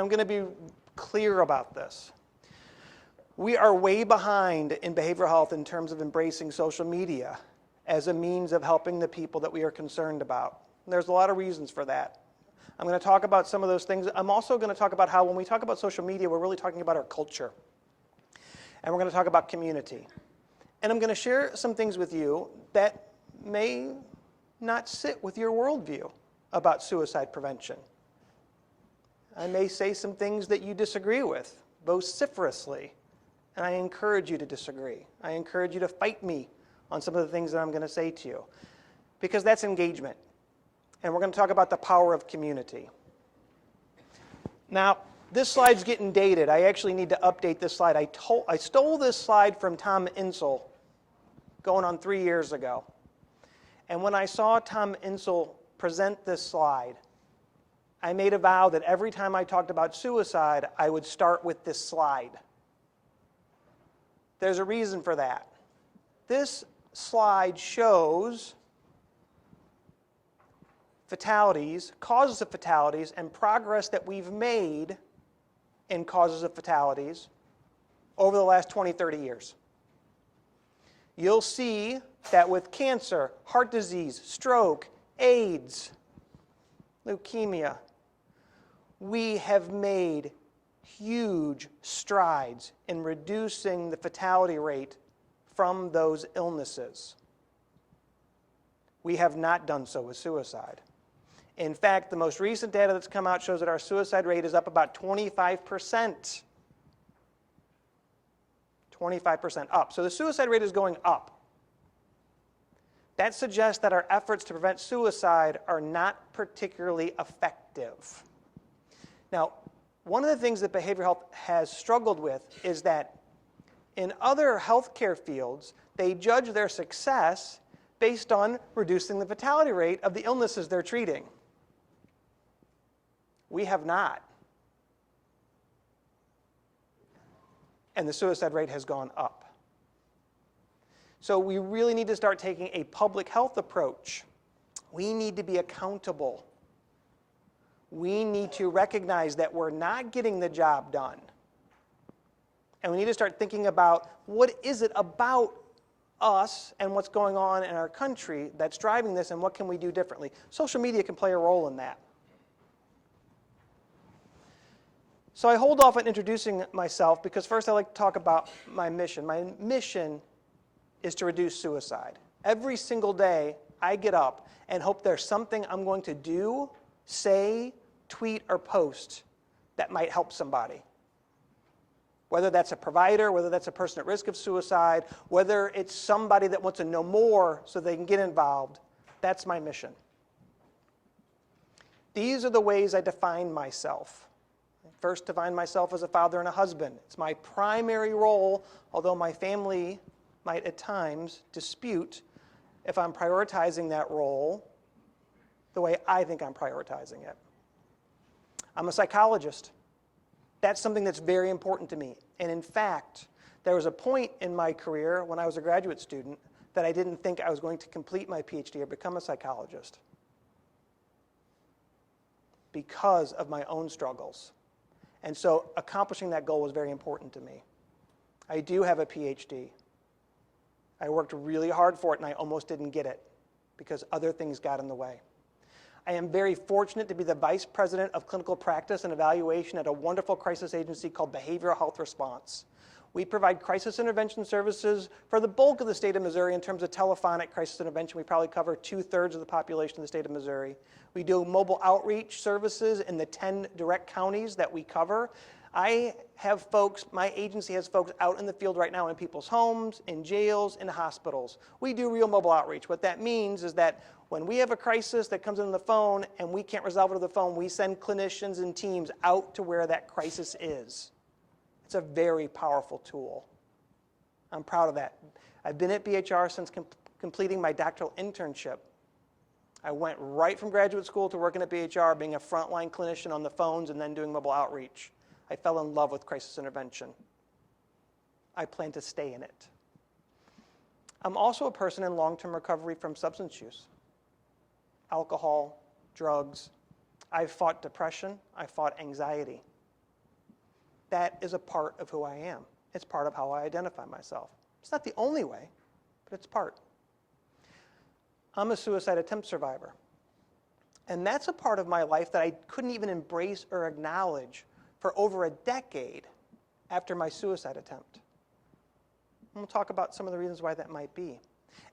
I'm going to be clear about this. We are way behind in behavioral health in terms of embracing social media as a means of helping the people that we are concerned about. And there's a lot of reasons for that. I'm going to talk about some of those things. I'm also going to talk about how when we talk about social media, we're really talking about our culture. And we're going to talk about community. And I'm going to share some things with you that may not sit with your worldview about suicide prevention. I may say some things that you disagree with vociferously, and I encourage you to disagree. I encourage you to fight me on some of the things that I'm going to say to you, because that's engagement. And we're going to talk about the power of community. Now, this slide's getting dated. I actually need to update this slide. I stole this slide from Tom Insel going on 3 years ago. And when I saw Tom Insel present this slide, I made a vow that every time I talked about suicide, I would start with this slide. There's a reason for that. This slide shows fatalities, causes of fatalities, and progress that we've made in causes of fatalities over the last 20, 30 years. You'll see that with cancer, heart disease, stroke, AIDS, leukemia, we have made huge strides in reducing the fatality rate from those illnesses. We have not done so with suicide. In fact, the most recent data that's come out shows that our suicide rate is up about 25%. 25% up. So the suicide rate is going up. That suggests that our efforts to prevent suicide are not particularly effective. Now, one of the things that behavioral health has struggled with is that in other healthcare fields, they judge their success based on reducing the fatality rate of the illnesses they're treating. We have not. And the suicide rate has gone up. So we really need to start taking a public health approach. We need to be accountable. We need to recognize that we're not getting the job done. And we need to start thinking about what is it about us and what's going on in our country that's driving this, and what can we do differently. Social media can play a role in that. So I hold off on introducing myself because first I like to talk about my mission. My mission is to reduce suicide. Every single day I get up and hope there's something I'm going to do, say, tweet, or post that might help somebody. Whether that's a provider, whether that's a person at risk of suicide, whether it's somebody that wants to know more so they can get involved, that's my mission. These are the ways I define myself. First, define myself as a father and a husband. It's my primary role, although my family might at times dispute if I'm prioritizing that role the way I think I'm prioritizing it. I'm a psychologist. That's something that's very important to me. And in fact, there was a point in my career when I was a graduate student that I didn't think I was going to complete my Ph.D. or become a psychologist because of my own struggles. And so accomplishing that goal was very important to me. I do have a Ph.D. I worked really hard for it, and I almost didn't get it because other things got in the way. I am very fortunate to be the Vice President of Clinical Practice and Evaluation at a wonderful crisis agency called Behavioral Health Response. We provide crisis intervention services for the bulk of the state of Missouri in terms of telephonic crisis intervention. We probably cover 2/3 of the population of the state of Missouri. We do mobile outreach services in the 10 direct counties that we cover. I have folks, my agency has folks out in the field right now in people's homes, in jails, in hospitals. We do real mobile outreach. What that means is that when we have a crisis that comes in on the phone and we can't resolve it on the phone, we send clinicians and teams out to where that crisis is. It's a very powerful tool. I'm proud of that. I've been at BHR since completing my doctoral internship. I went right from graduate school to working at BHR, being a frontline clinician on the phones and then doing mobile outreach. I fell in love with crisis intervention. I plan to stay in it. I'm also a person in long-term recovery from substance use. Alcohol, drugs. I've fought depression. I fought anxiety. that is a part of who I am. It's part of how I identify myself. It's not the only way, but it's part. I'm a suicide attempt survivor. And that's a part of my life that I couldn't even embrace or acknowledge for over a decade after my suicide attempt. And we'll talk about some of the reasons why that might be,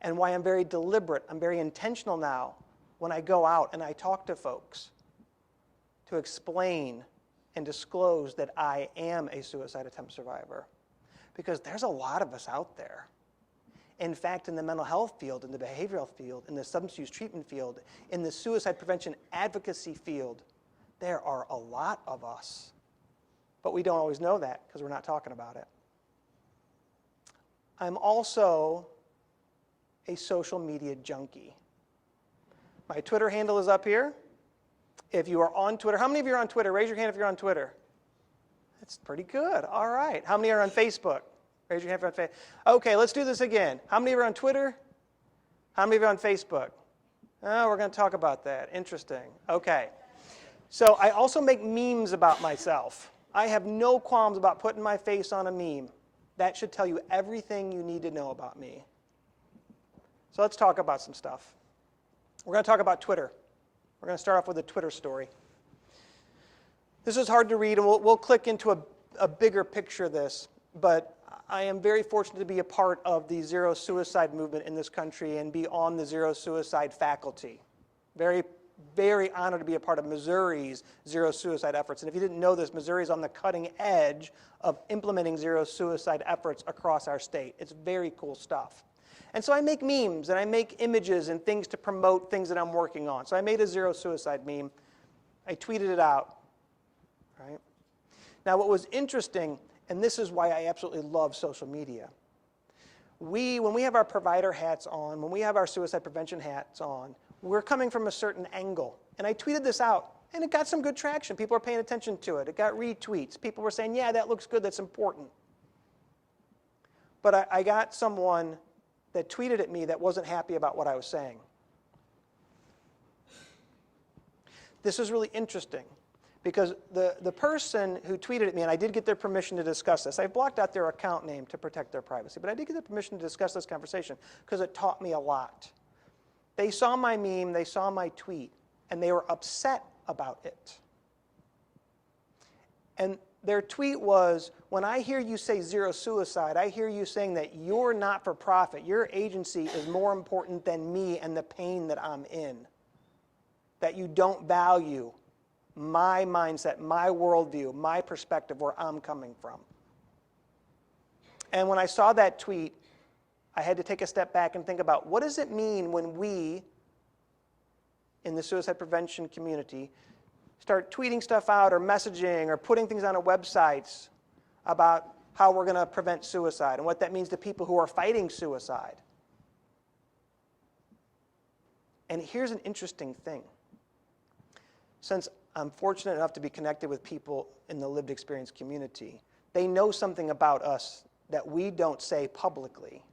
and why I'm very deliberate, I'm very intentional now when I go out and I talk to folks to explain and disclose that I am a suicide attempt survivor. Because there's a lot of us out there. In fact, in the mental health field, in the behavioral field, in the substance use treatment field, in the suicide prevention advocacy field, there are a lot of us. But we don't always know that because we're not talking about it. I'm also a social media junkie. My Twitter handle is up here. If you are on Twitter, how many of you are on Twitter? Raise your hand if you're on Twitter. That's pretty good. All right. How many are on Facebook? Raise your hand if you're on Facebook. Okay, let's do this again. How many are on Twitter? How many of you are on Facebook? Oh, we're going to talk about that. Interesting. Okay. So I also make memes about myself. I have no qualms about putting my face on a meme. That should tell you everything you need to know about me. So let's talk about some stuff. We're going to talk about Twitter. We're going to start off with a Twitter story. This is hard to read, and we'll click into a bigger picture of this, but I am very fortunate to be a part of the zero suicide movement in this country and be on the zero suicide faculty. Very, very honored to be a part of Missouri's zero suicide efforts. And if you didn't know this, Missouri is on the cutting edge of implementing zero suicide efforts across our state. It's very cool stuff. And so I make memes and I make images and things to promote things that I'm working on. So I made a zero suicide meme. I tweeted it out. Right? Now what was interesting, and this is why I absolutely love social media, when we have our provider hats on, when we have our suicide prevention hats on, we're coming from a certain angle. And I tweeted this out, and it got some good traction. People are paying attention to it. It got retweets. People were saying, yeah, that looks good, that's important. But I got someone that tweeted at me that wasn't happy about what I was saying. This is really interesting. Because the person who tweeted at me, and I did get their permission to discuss this. I blocked out their account name to protect their privacy, but I did get their permission to discuss this conversation because it taught me a lot. They saw my meme, they saw my tweet, and they were upset about it. And their tweet was, when I hear you say zero suicide, I hear you saying that you're not for profit. Your agency is more important than me and the pain that I'm in. That you don't value my mindset, my worldview, my perspective, where I'm coming from. And when I saw that tweet, I had to take a step back and think about, what does it mean when we, in the suicide prevention community, start tweeting stuff out or messaging or putting things on our websites about how we're going to prevent suicide and what that means to people who are fighting suicide. And here's an interesting thing. Since I'm fortunate enough to be connected with people in the lived experience community, they know something about us that we don't say publicly.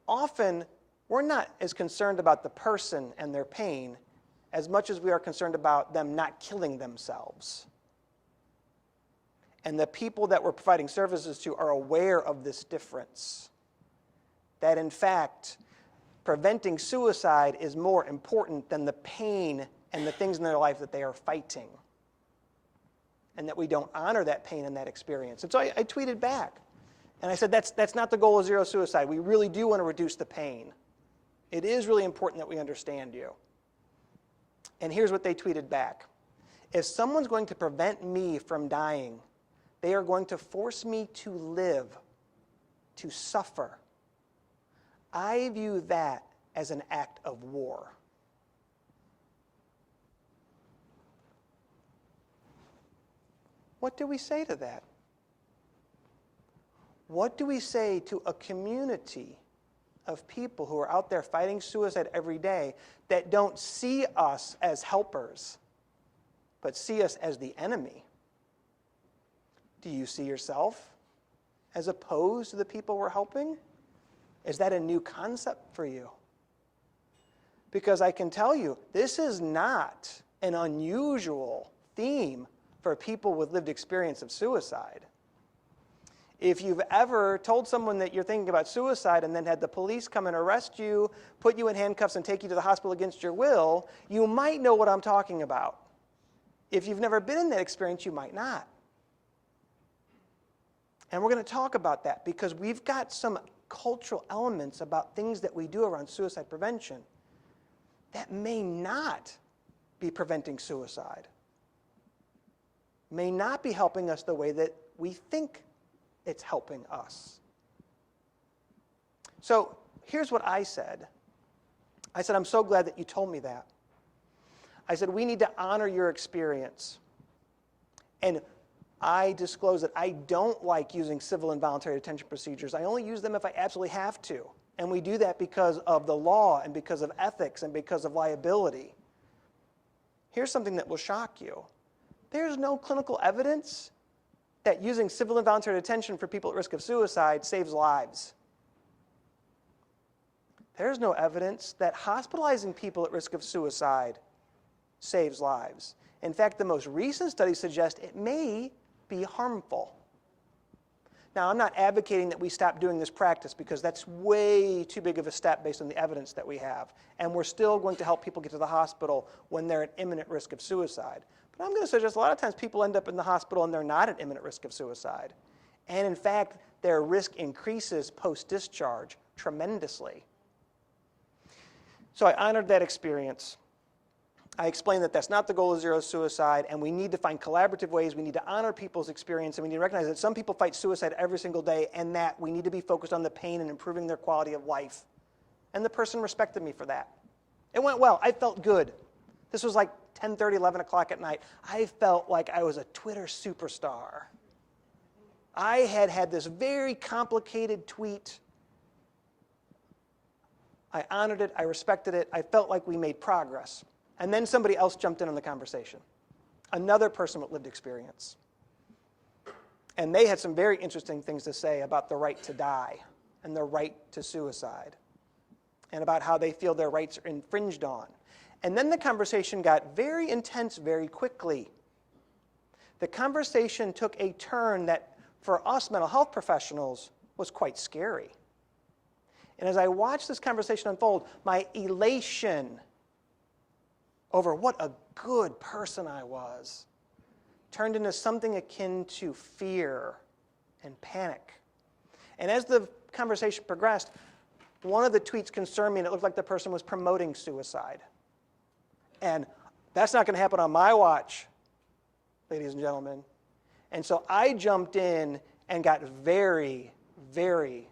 Often, we're not as concerned about the person and their pain as much as we are concerned about them not killing themselves. And the people that we're providing services to are aware of this difference. That in fact, preventing suicide is more important than the pain and the things in their life that they are fighting. And that we don't honor that pain and that experience. And so I tweeted back. And I said, that's not the goal of zero suicide. We really do want to reduce the pain. It is really important that we understand you. And here's what they tweeted back. If someone's going to prevent me from dying, they are going to force me to live, to suffer. I view that as an act of war. What do we say to that? What do we say to a community of people who are out there fighting suicide every day that don't see us as helpers, but see us as the enemy? Do you see yourself as opposed to the people we're helping? Is that a new concept for you? Because I can tell you, this is not an unusual theme for people with lived experience of suicide. If you've ever told someone that you're thinking about suicide and then had the police come and arrest you, put you in handcuffs, and take you to the hospital against your will, you might know what I'm talking about. If you've never been in that experience, you might not. And we're going to talk about that because we've got some cultural elements about things that we do around suicide prevention that may not be preventing suicide, may not be helping us the way that we think it's helping us. So here's what I said. I said, I'm so glad that you told me that. I said, we need to honor your experience. And I disclose that I don't like using civil and voluntary detention procedures. I only use them if I absolutely have to. And we do that because of the law and because of ethics and because of liability. Here's something that will shock you. There's no clinical evidence that using civil and voluntary detention for people at risk of suicide saves lives. There's no evidence that hospitalizing people at risk of suicide saves lives. In fact, the most recent studies suggest it may be harmful. Now, I'm not advocating that we stop doing this practice because that's way too big of a step based on the evidence that we have. And we're still going to help people get to the hospital when they're at imminent risk of suicide. But I'm going to suggest a lot of times people end up in the hospital and they're not at imminent risk of suicide. And in fact, their risk increases post-discharge tremendously. So I honored that experience. I explained that that's not the goal of zero suicide, and we need to find collaborative ways. We need to honor people's experience, and we need to recognize that some people fight suicide every single day, and that we need to be focused on the pain and improving their quality of life. And the person respected me for that. It went well. I felt good. This was like 10:30, 11 o'clock at night. I felt like I was a Twitter superstar. I had this very complicated tweet. I honored it. I respected it. I felt like we made progress. And then somebody else jumped in on the conversation. Another person with lived experience. And they had some very interesting things to say about the right to die and the right to suicide and about how they feel their rights are infringed on. And then the conversation got very intense very quickly. The conversation took a turn that, for us mental health professionals, was quite scary. And as I watched this conversation unfold, my elation over what a good person I was turned into something akin to fear and panic. And as the conversation progressed, one of the tweets concerned me, and it looked like the person was promoting suicide. And that's not going to happen on my watch, ladies and gentlemen. And so I jumped in and got very, very,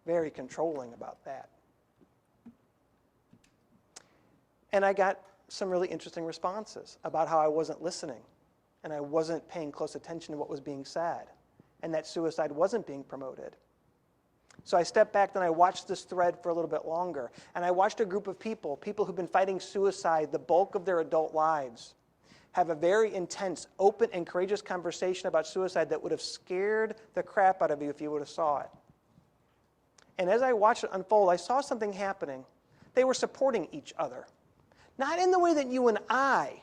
very controlling about that. And I got some really interesting responses about how I wasn't listening and I wasn't paying close attention to what was being said and that suicide wasn't being promoted. So I stepped back and I watched this thread for a little bit longer, and I watched a group of people who've been fighting suicide the bulk of their adult lives, have a very intense, open, and courageous conversation about suicide that would have scared the crap out of you if you would have saw it. And as I watched it unfold, I saw something happening. They were supporting each other. Not in the way that you and I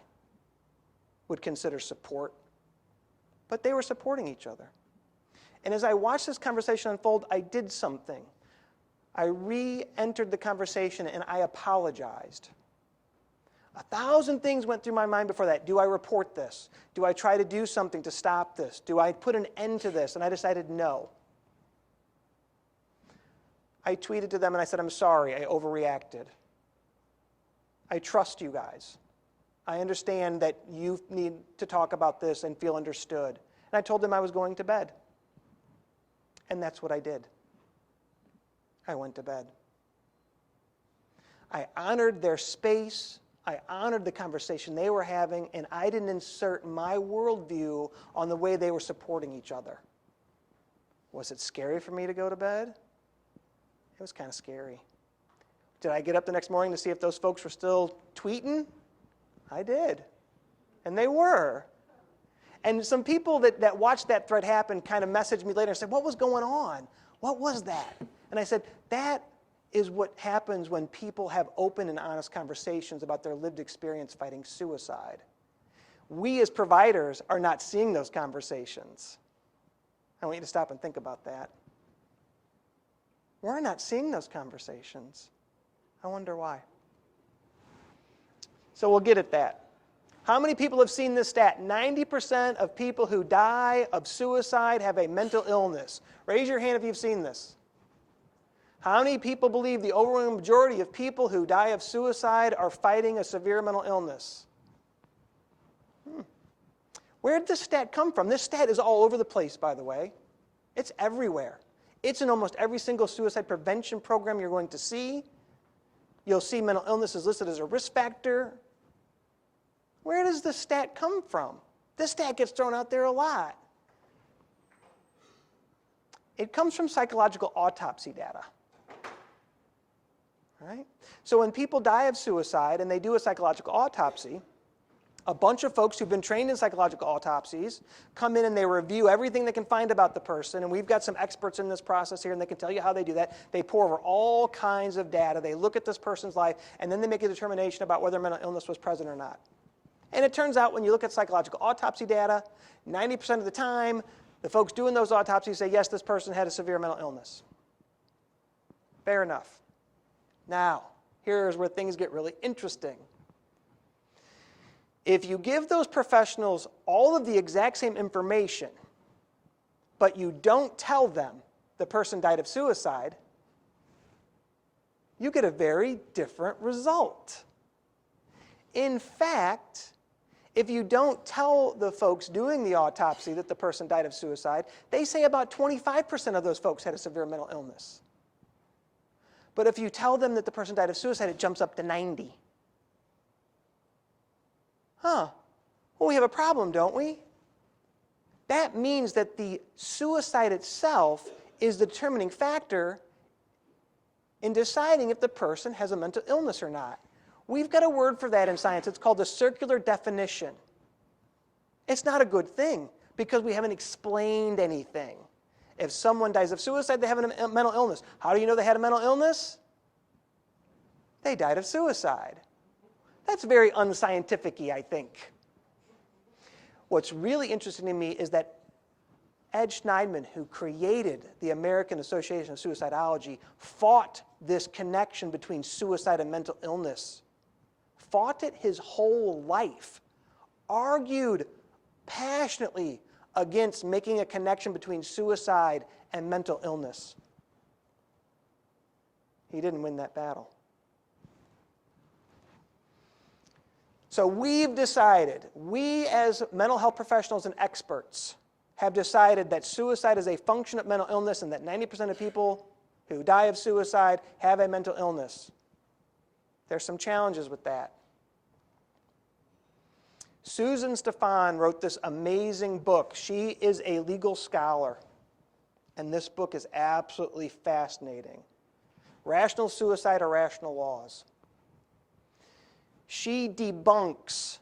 would consider support, but they were supporting each other. And as I watched this conversation unfold, I did something. I re-entered the conversation and I apologized. 1,000 things went through my mind before that. Do I report this? Do I try to do something to stop this? Do I put an end to this? And I decided no. I tweeted to them and I said, I'm sorry, I overreacted. I trust you guys. I understand that you need to talk about this and feel understood. And I told them I was going to bed. And that's what I did. I went to bed. I honored their space. I honored the conversation they were having, and I didn't insert my worldview on the way they were supporting each other. Was it scary for me to go to bed? It was kind of scary. Did I get up the next morning to see if those folks were still tweeting? I did. And they were. And some people that watched that thread happen kind of messaged me later and said, what was going on? What was that? And I said, that is what happens when people have open and honest conversations about their lived experience fighting suicide. We as providers are not seeing those conversations. I want you to stop and think about that. We're not seeing those conversations. I wonder why. So we'll get at that. How many people have seen this stat? 90% of people who die of suicide have a mental illness. Raise your hand if you've seen this. How many people believe the overwhelming majority of people who die of suicide are fighting a severe mental illness? Where did this stat come from? This stat is all over the place, by the way. It's everywhere. It's in almost every single suicide prevention program you're going to see. You'll see mental illness is listed as a risk factor. Where does this stat come from? This stat gets thrown out there a lot. It comes from psychological autopsy data. Right? So when people die of suicide and they do a psychological autopsy, a bunch of folks who've been trained in psychological autopsies come in and they review everything they can find about the person, and we've got some experts in this process here, and they can tell you how they do that. They pour over all kinds of data. They look at this person's life, and then they make a determination about whether mental illness was present or not. And it turns out when you look at psychological autopsy data, 90% of the time, the folks doing those autopsies say, yes, this person had a severe mental illness. Fair enough. Now, here's where things get really interesting. If you give those professionals all of the exact same information, but you don't tell them the person died of suicide, you get a very different result. In fact, if you don't tell the folks doing the autopsy that the person died of suicide, they say about 25% of those folks had a severe mental illness. But if you tell them that the person died of suicide, it jumps up to 90. Well, we have a problem, don't we? That means that the suicide itself is the determining factor in deciding if the person has a mental illness or not. We've got a word for that in science. It's called the circular definition. It's not a good thing because we haven't explained anything. If someone dies of suicide, they have a mental illness. How do you know they had a mental illness? They died of suicide. That's very unscientific-y, I think. What's really interesting to me is that Ed Schneidman, who created the American Association of Suicidology, fought this connection between suicide and mental illness. Fought it his whole life. Argued passionately against making a connection between suicide and mental illness. He didn't win that battle. So we've decided, we as mental health professionals and experts have decided that suicide is a function of mental illness and that 90% of people who die of suicide have a mental illness. There's some challenges with that. Susan Stefan wrote this amazing book. She is a legal scholar, and this book is absolutely fascinating. Rational Suicide or Rational Laws. She debunks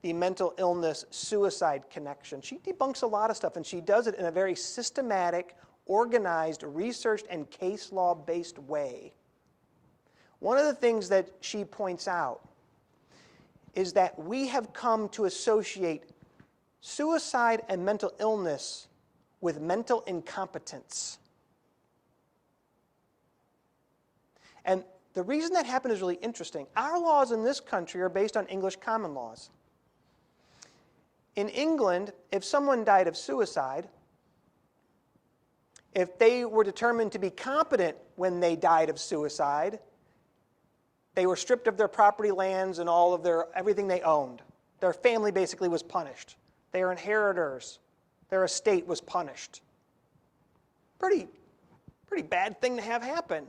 the mental illness suicide connection. She debunks a lot of stuff, and she does it in a very systematic, organized, researched, and case law-based way. One of the things that she points out is that we have come to associate suicide and mental illness with mental incompetence. And the reason that happened is really interesting. Our laws in this country are based on English common laws. In England, if someone died of suicide, if they were determined to be competent when they died of suicide, they were stripped of their property lands and all of everything they owned. Their family basically was punished. Their inheritors, their estate was punished. Pretty bad thing to have happen,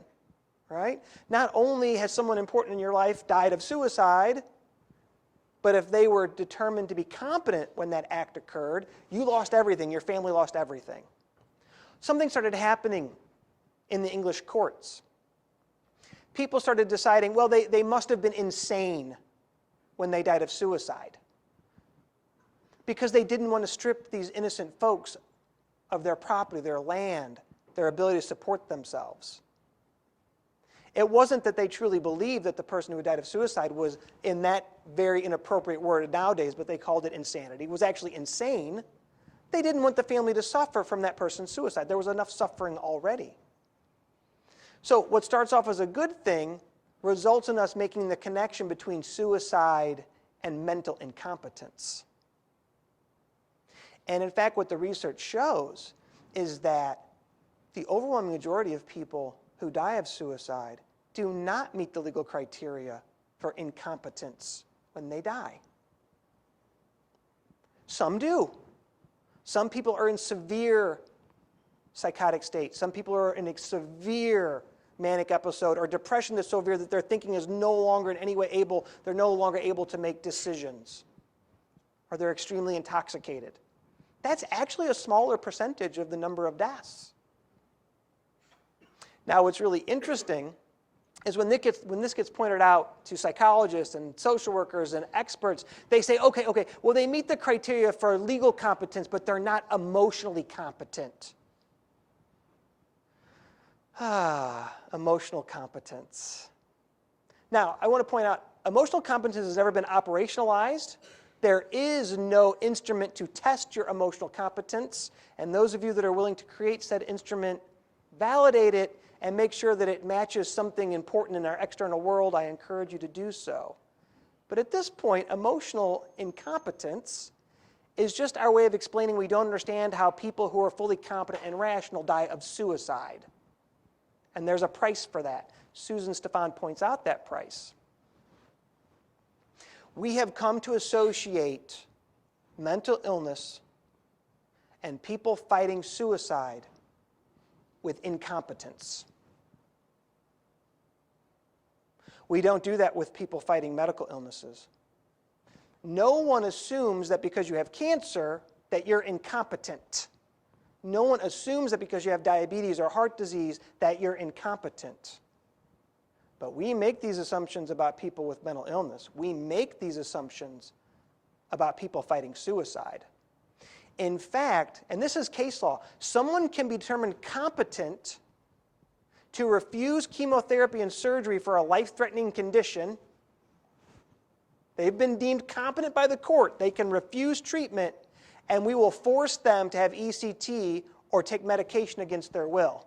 right? Not only has someone important in your life died of suicide, but if they were determined to be competent when that act occurred, you lost everything. Your family lost everything. Something started happening in the English courts. People started deciding, well, they must have been insane when they died of suicide because they didn't want to strip these innocent folks of their property, their land, their ability to support themselves. It wasn't that they truly believed that the person who died of suicide was, in that very inappropriate word nowadays, but they called it insanity. It was actually insane, They didn't want the family to suffer from that person's suicide. There was enough suffering already. So what starts off as a good thing results in us making the connection between suicide and mental incompetence. And in fact, what the research shows is that the overwhelming majority of people who die of suicide do not meet the legal criteria for incompetence when they die. Some do. Some people are in severe psychotic state. Some people are in a severe manic episode or depression that's so severe that their thinking is no longer in any way they're no longer able to make decisions, or they're extremely intoxicated. That's actually a smaller percentage of the number of deaths. Now, what's really interesting is when this gets pointed out to psychologists and social workers and experts, they say, okay, well, they meet the criteria for legal competence, but they're not emotionally competent. Emotional competence. Now, I want to point out, emotional competence has never been operationalized. There is no instrument to test your emotional competence, and those of you that are willing to create said instrument, validate it, and make sure that it matches something important in our external world, I encourage you to do so. But at this point, emotional incompetence is just our way of explaining we don't understand how people who are fully competent and rational die of suicide. And there's a price for that. Susan Stefan points out that price. We have come to associate mental illness and people fighting suicide with incompetence. We don't do that with people fighting medical illnesses. No one assumes that because you have cancer that you're incompetent. No one assumes that because you have diabetes or heart disease that you're incompetent. But we make these assumptions about people with mental illness. We make these assumptions about people fighting suicide. In fact, and this is case law, someone can be determined competent to refuse chemotherapy and surgery for a life-threatening condition. They've been deemed competent by the court. They can refuse treatment, and we will force them to have ECT or take medication against their will.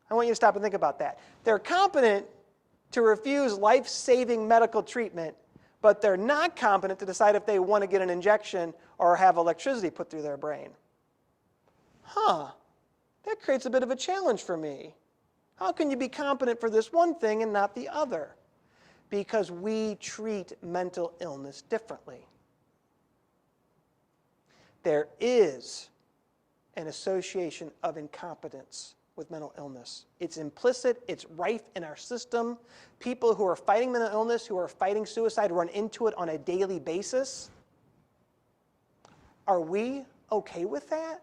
I want you to stop and think about that. They're competent to refuse life-saving medical treatment, but they're not competent to decide if they want to get an injection or have electricity put through their brain. That creates a bit of a challenge for me. How can you be competent for this one thing and not the other? Because we treat mental illness differently. There is an association of incompetence with mental illness. It's implicit, it's rife in our system. People who are fighting mental illness, who are fighting suicide, run into it on a daily basis. Are we okay with that?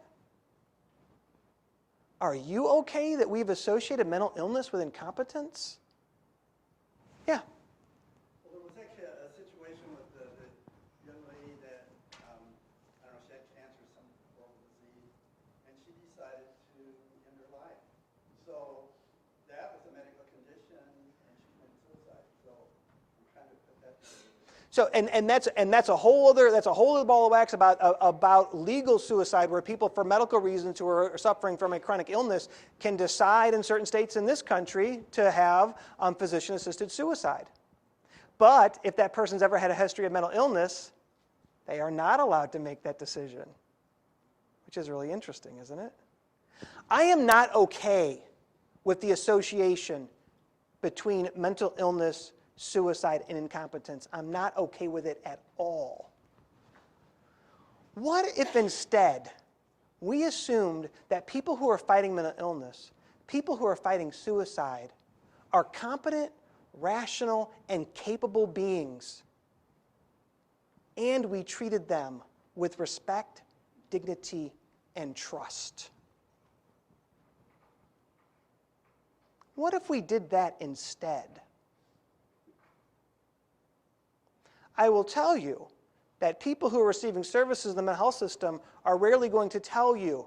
Are you okay that we've associated mental illness with incompetence? Yeah. Well, there was actually a situation with the young lady that, I don't know, she had cancer, some form of disease, and she decided to end her life. So that was a medical condition, and she committed suicide. So I'm trying to put that together. So, and that's a whole other ball of wax about legal suicide, where people for medical reasons who are suffering from a chronic illness can decide in certain states in this country to have physician-assisted suicide. But if that person's ever had a history of mental illness, they are not allowed to make that decision, which is really interesting, isn't it? I am not okay with the association between mental illness, suicide, and incompetence. I'm not okay with it at all. What if instead we assumed that people who are fighting mental illness, people who are fighting suicide, are competent, rational, and capable beings, and we treated them with respect, dignity, and trust? What if we did that instead? I will tell you that people who are receiving services in the mental health system are rarely going to tell you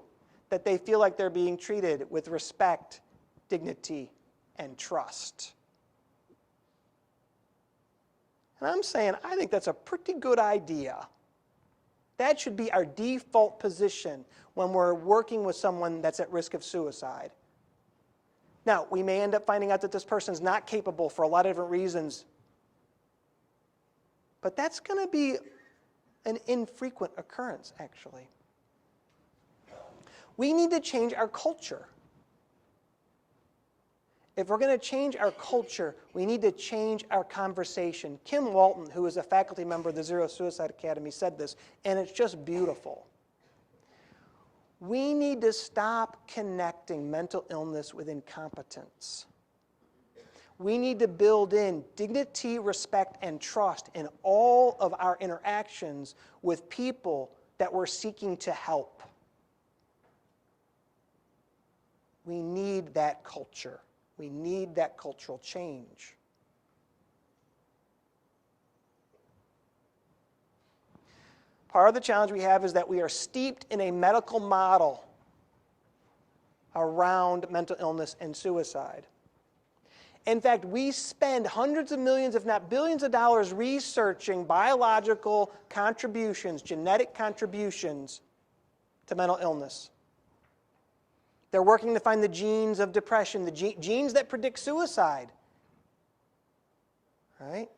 that they feel like they're being treated with respect, dignity, and trust. And I'm saying I think that's a pretty good idea. That should be our default position when we're working with someone that's at risk of suicide. Now, we may end up finding out that this person's not capable for a lot of different reasons, but that's going to be an infrequent occurrence, actually. We need to change our culture. If we're going to change our culture, we need to change our conversation. Kim Walton, who is a faculty member of the Zero Suicide Academy, said this, and it's just beautiful. We need to stop connecting mental illness with incompetence. We need to build in dignity, respect, and trust in all of our interactions with people that we're seeking to help. We need that culture. We need that cultural change. Part of the challenge we have is that we are steeped in a medical model around mental illness and suicide. In fact, we spend hundreds of millions, if not billions of dollars researching biological contributions, genetic contributions to mental illness. They're working to find the genes of depression, the genes that predict suicide. Right?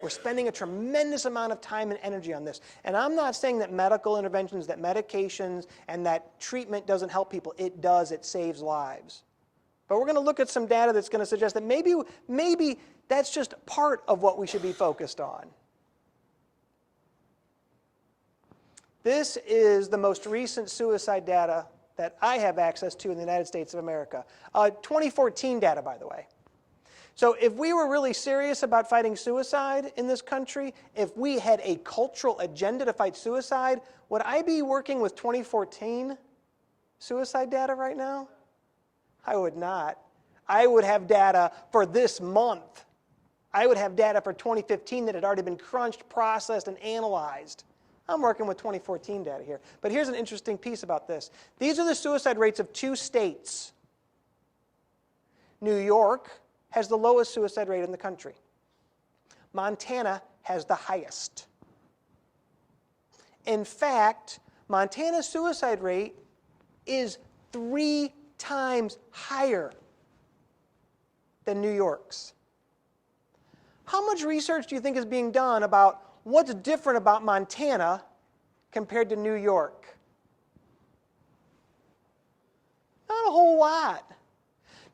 We're spending a tremendous amount of time and energy on this. And I'm not saying that medical interventions, that medications, and that treatment doesn't help people. It does. It saves lives. But we're going to look at some data that's going to suggest that maybe that's just part of what we should be focused on. This is the most recent suicide data that I have access to in the United States of America. 2014 data, by the way. So if we were really serious about fighting suicide in this country, if we had a cultural agenda to fight suicide, would I be working with 2014 suicide data right now? I would not. I would have data for this month. I would have data for 2015 that had already been crunched, processed, and analyzed. I'm working with 2014 data here. But here's an interesting piece about this. These are the suicide rates of 2 states. New York has the lowest suicide rate in the country. Montana has the highest. In fact, Montana's suicide rate is 3 times higher than New York's. How much research do you think is being done about what's different about Montana compared to New York? Not a whole lot.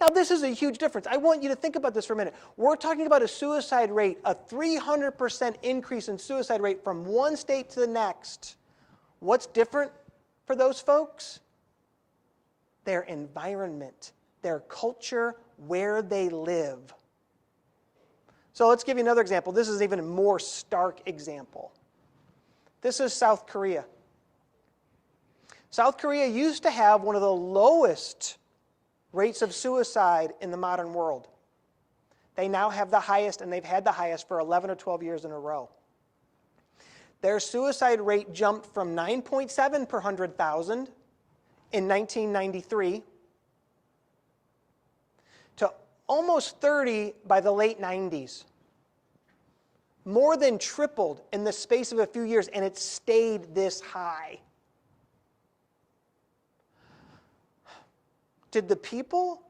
Now, this is a huge difference. I want you to think about this for a minute. We're talking about a suicide rate, a 300% increase in suicide rate from one state to the next. What's different for those folks? Their environment, their culture, where they live. So let's give you another example. This is even a more stark example. This is South Korea. South Korea used to have one of the lowest rates of suicide in the modern world. They now have the highest, and they've had the highest for 11 or 12 years in a row. Their suicide rate jumped from 9.7 per 100,000 in 1993 to almost 30 by the late 90s. More than tripled in the space of a few years, and it stayed this high. Did the people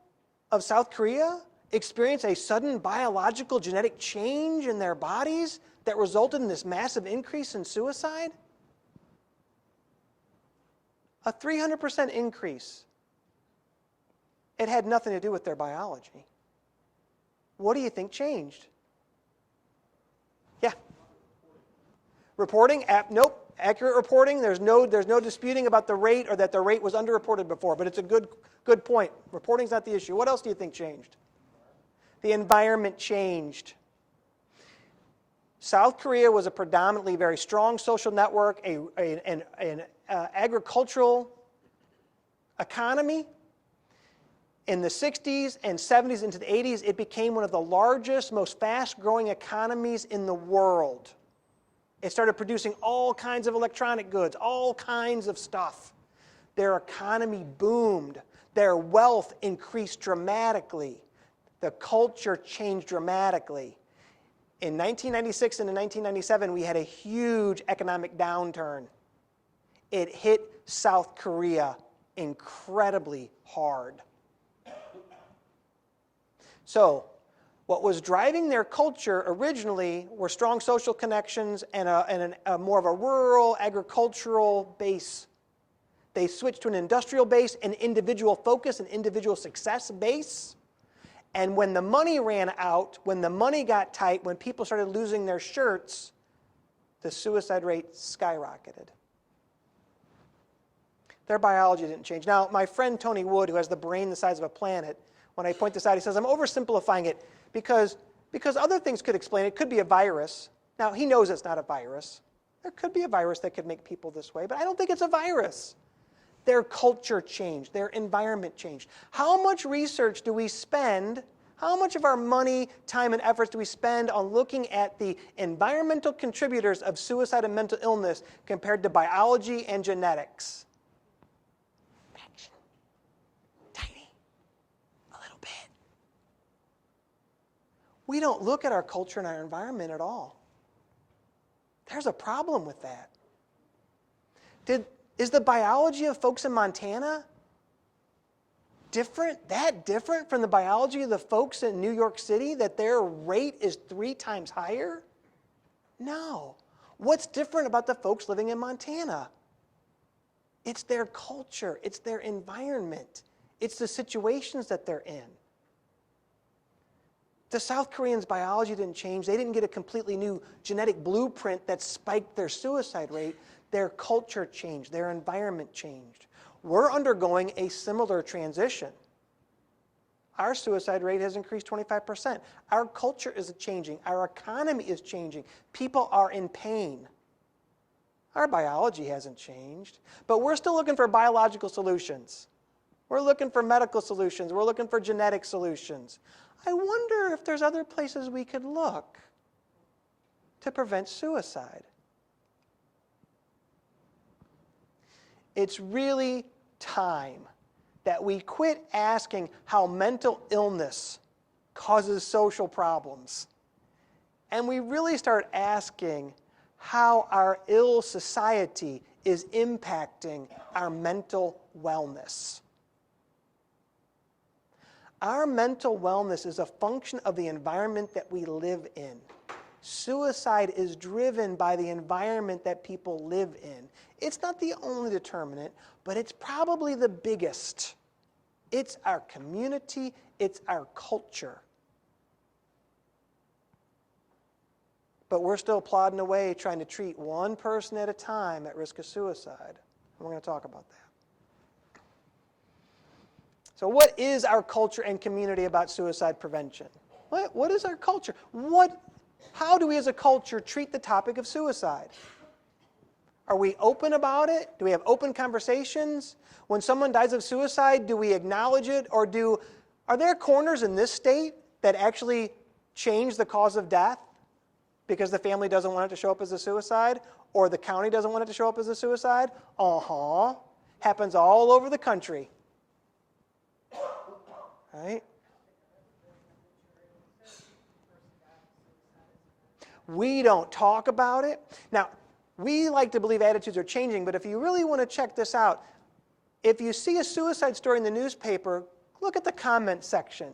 of South Korea experience a sudden biological genetic change in their bodies that resulted in this massive increase in suicide? A 300% increase. It had nothing to do with their biology. What do you think changed? Yeah. Reporting? Nope. Accurate reporting. There's no disputing about the rate or that the rate was underreported before, but it's a good point. Reporting's not the issue. What else do you think changed? The environment changed. South Korea was a predominantly very strong social network, an agricultural economy. In the 60s and 70s into the 80s, it became one of the largest, most fast-growing economies in the world. It started producing all kinds of electronic goods, all kinds of stuff. Their economy boomed. Their wealth increased dramatically. The culture changed dramatically. In 1996 and in 1997, we had a huge economic downturn. it hit South Korea incredibly hard. So, what was driving their culture originally were strong social connections and a more of a rural, agricultural base. They switched to an industrial base, an individual focus, an individual success base. And when the money ran out, when the money got tight, when people started losing their shirts, the suicide rate skyrocketed. Their biology didn't change. Now, my friend Tony Wood, who has the brain the size of a planet, when I point this out, he says, I'm oversimplifying it because other things could explain it. It could be a virus. Now, he knows it's not a virus. There could be a virus that could make people this way, but I don't think it's a virus. Their culture changed. Their environment changed. How much research do we spend, how much of our money, time, and efforts do we spend on looking at the environmental contributors of suicide and mental illness compared to biology and genetics? We don't look at our culture and our environment at all. There's a problem with that. Is the biology of folks in Montana that different from the biology of the folks in New York City, that their rate is 3 times higher? No. What's different about the folks living in Montana? It's their culture. It's their environment. It's the situations that they're in. The South Koreans' biology didn't change. They didn't get a completely new genetic blueprint that spiked their suicide rate. Their culture changed. Their environment changed. We're undergoing a similar transition. Our suicide rate has increased 25%. Our culture is changing. Our economy is changing. People are in pain. Our biology hasn't changed, but we're still looking for biological solutions. We're looking for medical solutions. We're looking for genetic solutions. I wonder if there's other places we could look to prevent suicide. It's really time that we quit asking how mental illness causes social problems, and we really start asking how our ill society is impacting our mental wellness. Our mental wellness is a function of the environment that we live in. Suicide is driven by the environment that people live in. It's not the only determinant, but it's probably the biggest. It's our community, it's our culture. But we're still plodding away trying to treat one person at a time at risk of suicide. We're going to talk about that. So what is our culture and community about suicide prevention? What is our culture? How do we as a culture treat the topic of suicide? Are we open about it? Do we have open conversations? When someone dies of suicide, do we acknowledge it? Or are there corners in this state that actually change the cause of death because the family doesn't want it to show up as a suicide, or the county doesn't want it to show up as a suicide? Happens all over the country. Right? We don't talk about it. Now, we like to believe attitudes are changing, but if you really want to check this out, if you see a suicide story in the newspaper, look at the comment section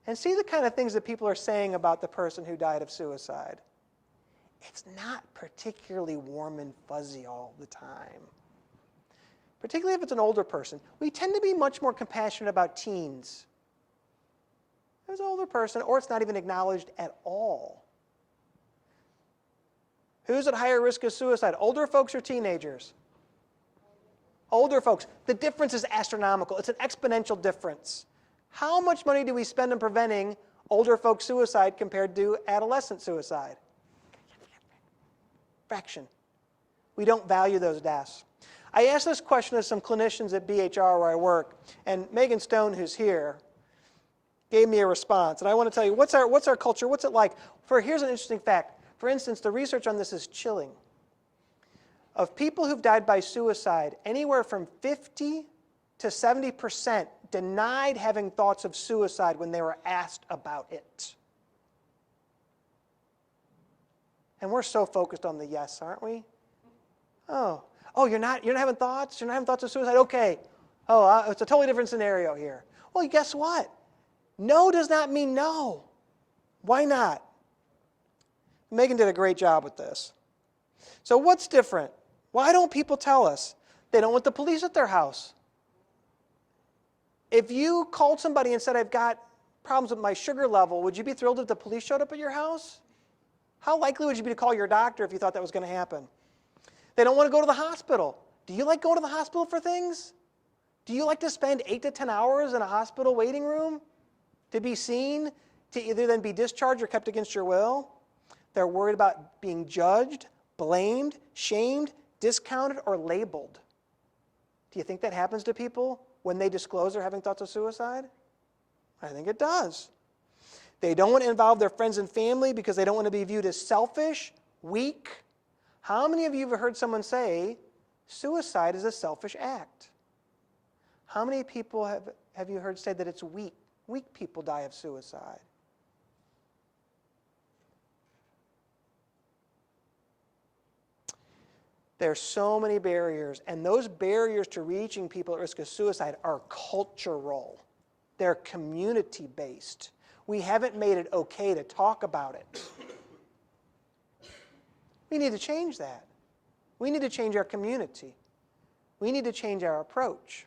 and see the kind of things that people are saying about the person who died of suicide. It's not particularly warm and fuzzy all the time. Particularly if it's an older person. We tend to be much more compassionate about teens. There's an older person, or it's not even acknowledged at all. Who's at higher risk of suicide, older folks or teenagers? Older folks. The difference is astronomical. It's an exponential difference. How much money do we spend on preventing older folks' suicide compared to adolescent suicide? Fraction. We don't value those deaths. I asked this question of some clinicians at BHR where I work, and Megan Stone, who's here, gave me a response. And I want to tell you, what's our culture? What's it like? Here's an interesting fact. For instance, the research on this is chilling. Of people who've died by suicide, anywhere from 50 to 70% denied having thoughts of suicide when they were asked about it. And we're so focused on the yes, aren't we? Oh, Oh, you're not having thoughts? You're not having thoughts of suicide? Okay. Oh, it's a totally different scenario here. Well, guess what? No does not mean no. Why not? Megan did a great job with this. So what's different? Why don't people tell us? They don't want the police at their house. If you called somebody and said, I've got problems with my sugar level, would you be thrilled if the police showed up at your house? How likely would you be to call your doctor if you thought that was going to happen? They don't want to go to the hospital. Do you like going to the hospital for things? Do you like to spend 8 to 10 hours in a hospital waiting room to be seen, to either then be discharged or kept against your will? They're worried about being judged, blamed, shamed, discounted, or labeled. Do you think that happens to people when they disclose they're having thoughts of suicide? I think it does. They don't want to involve their friends and family because they don't want to be viewed as selfish, weak. How many of you have heard someone say, suicide is a selfish act? How many people have you heard say that it's weak? Weak people die of suicide. There are so many barriers, and those barriers to reaching people at risk of suicide are cultural. They're community-based. We haven't made it okay to talk about it. We need to change that. We need to change our community. We need to change our approach.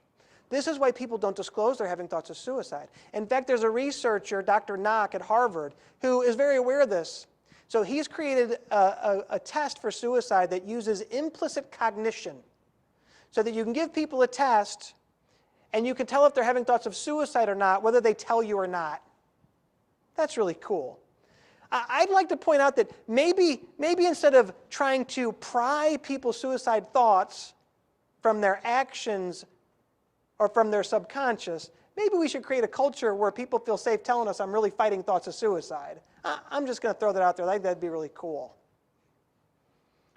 This is why people don't disclose they're having thoughts of suicide. In fact, there's a researcher, Dr. Knock at Harvard, who is very aware of this. So he's created a test for suicide that uses implicit cognition so that you can give people a test and you can tell if they're having thoughts of suicide or not, whether they tell you or not. That's really cool. I'd like to point out that maybe instead of trying to pry people's suicide thoughts from their actions or from their subconscious, maybe we should create a culture where people feel safe telling us I'm really fighting thoughts of suicide. I'm just going to throw that out there. I think that'd be really cool.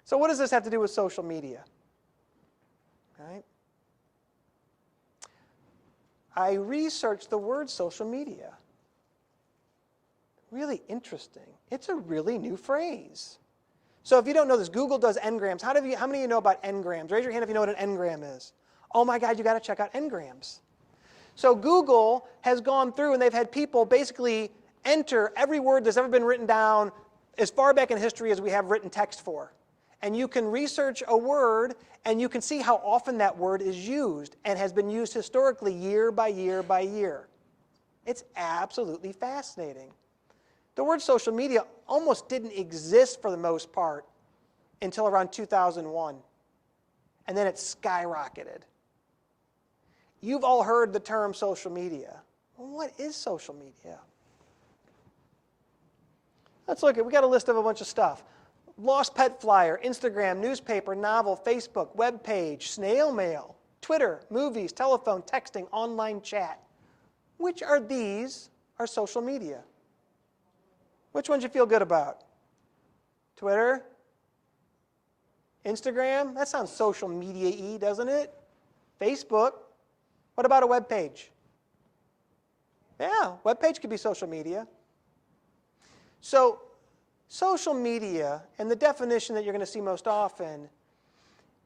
So what does this have to do with social media? Right? I researched the word social media. Really interesting. It's a really new phrase. So if you don't know this, Google does engrams. How many of you know about engrams? Raise your hand if you know what an engram is. Oh my God, you got to check out engrams. So Google has gone through and they've had people basically enter every word that's ever been written down as far back in history as we have written text for. And you can research a word and you can see how often that word is used and has been used historically year by year by year. It's absolutely fascinating. The word social media almost didn't exist for the most part until around 2001. And then it skyrocketed. You've all heard the term social media. Well, what is social media? Let's look at, we got a list of a bunch of stuff. Lost pet flyer, Instagram, newspaper, novel, Facebook, web page, snail mail, Twitter, movies, telephone, texting, online chat. Which are these are social media? Which ones you feel good about? Twitter? Instagram? That sounds social media-y, doesn't it? Facebook? What about a web page? Yeah, web page could be social media. So, social media, and the definition that you're going to see most often,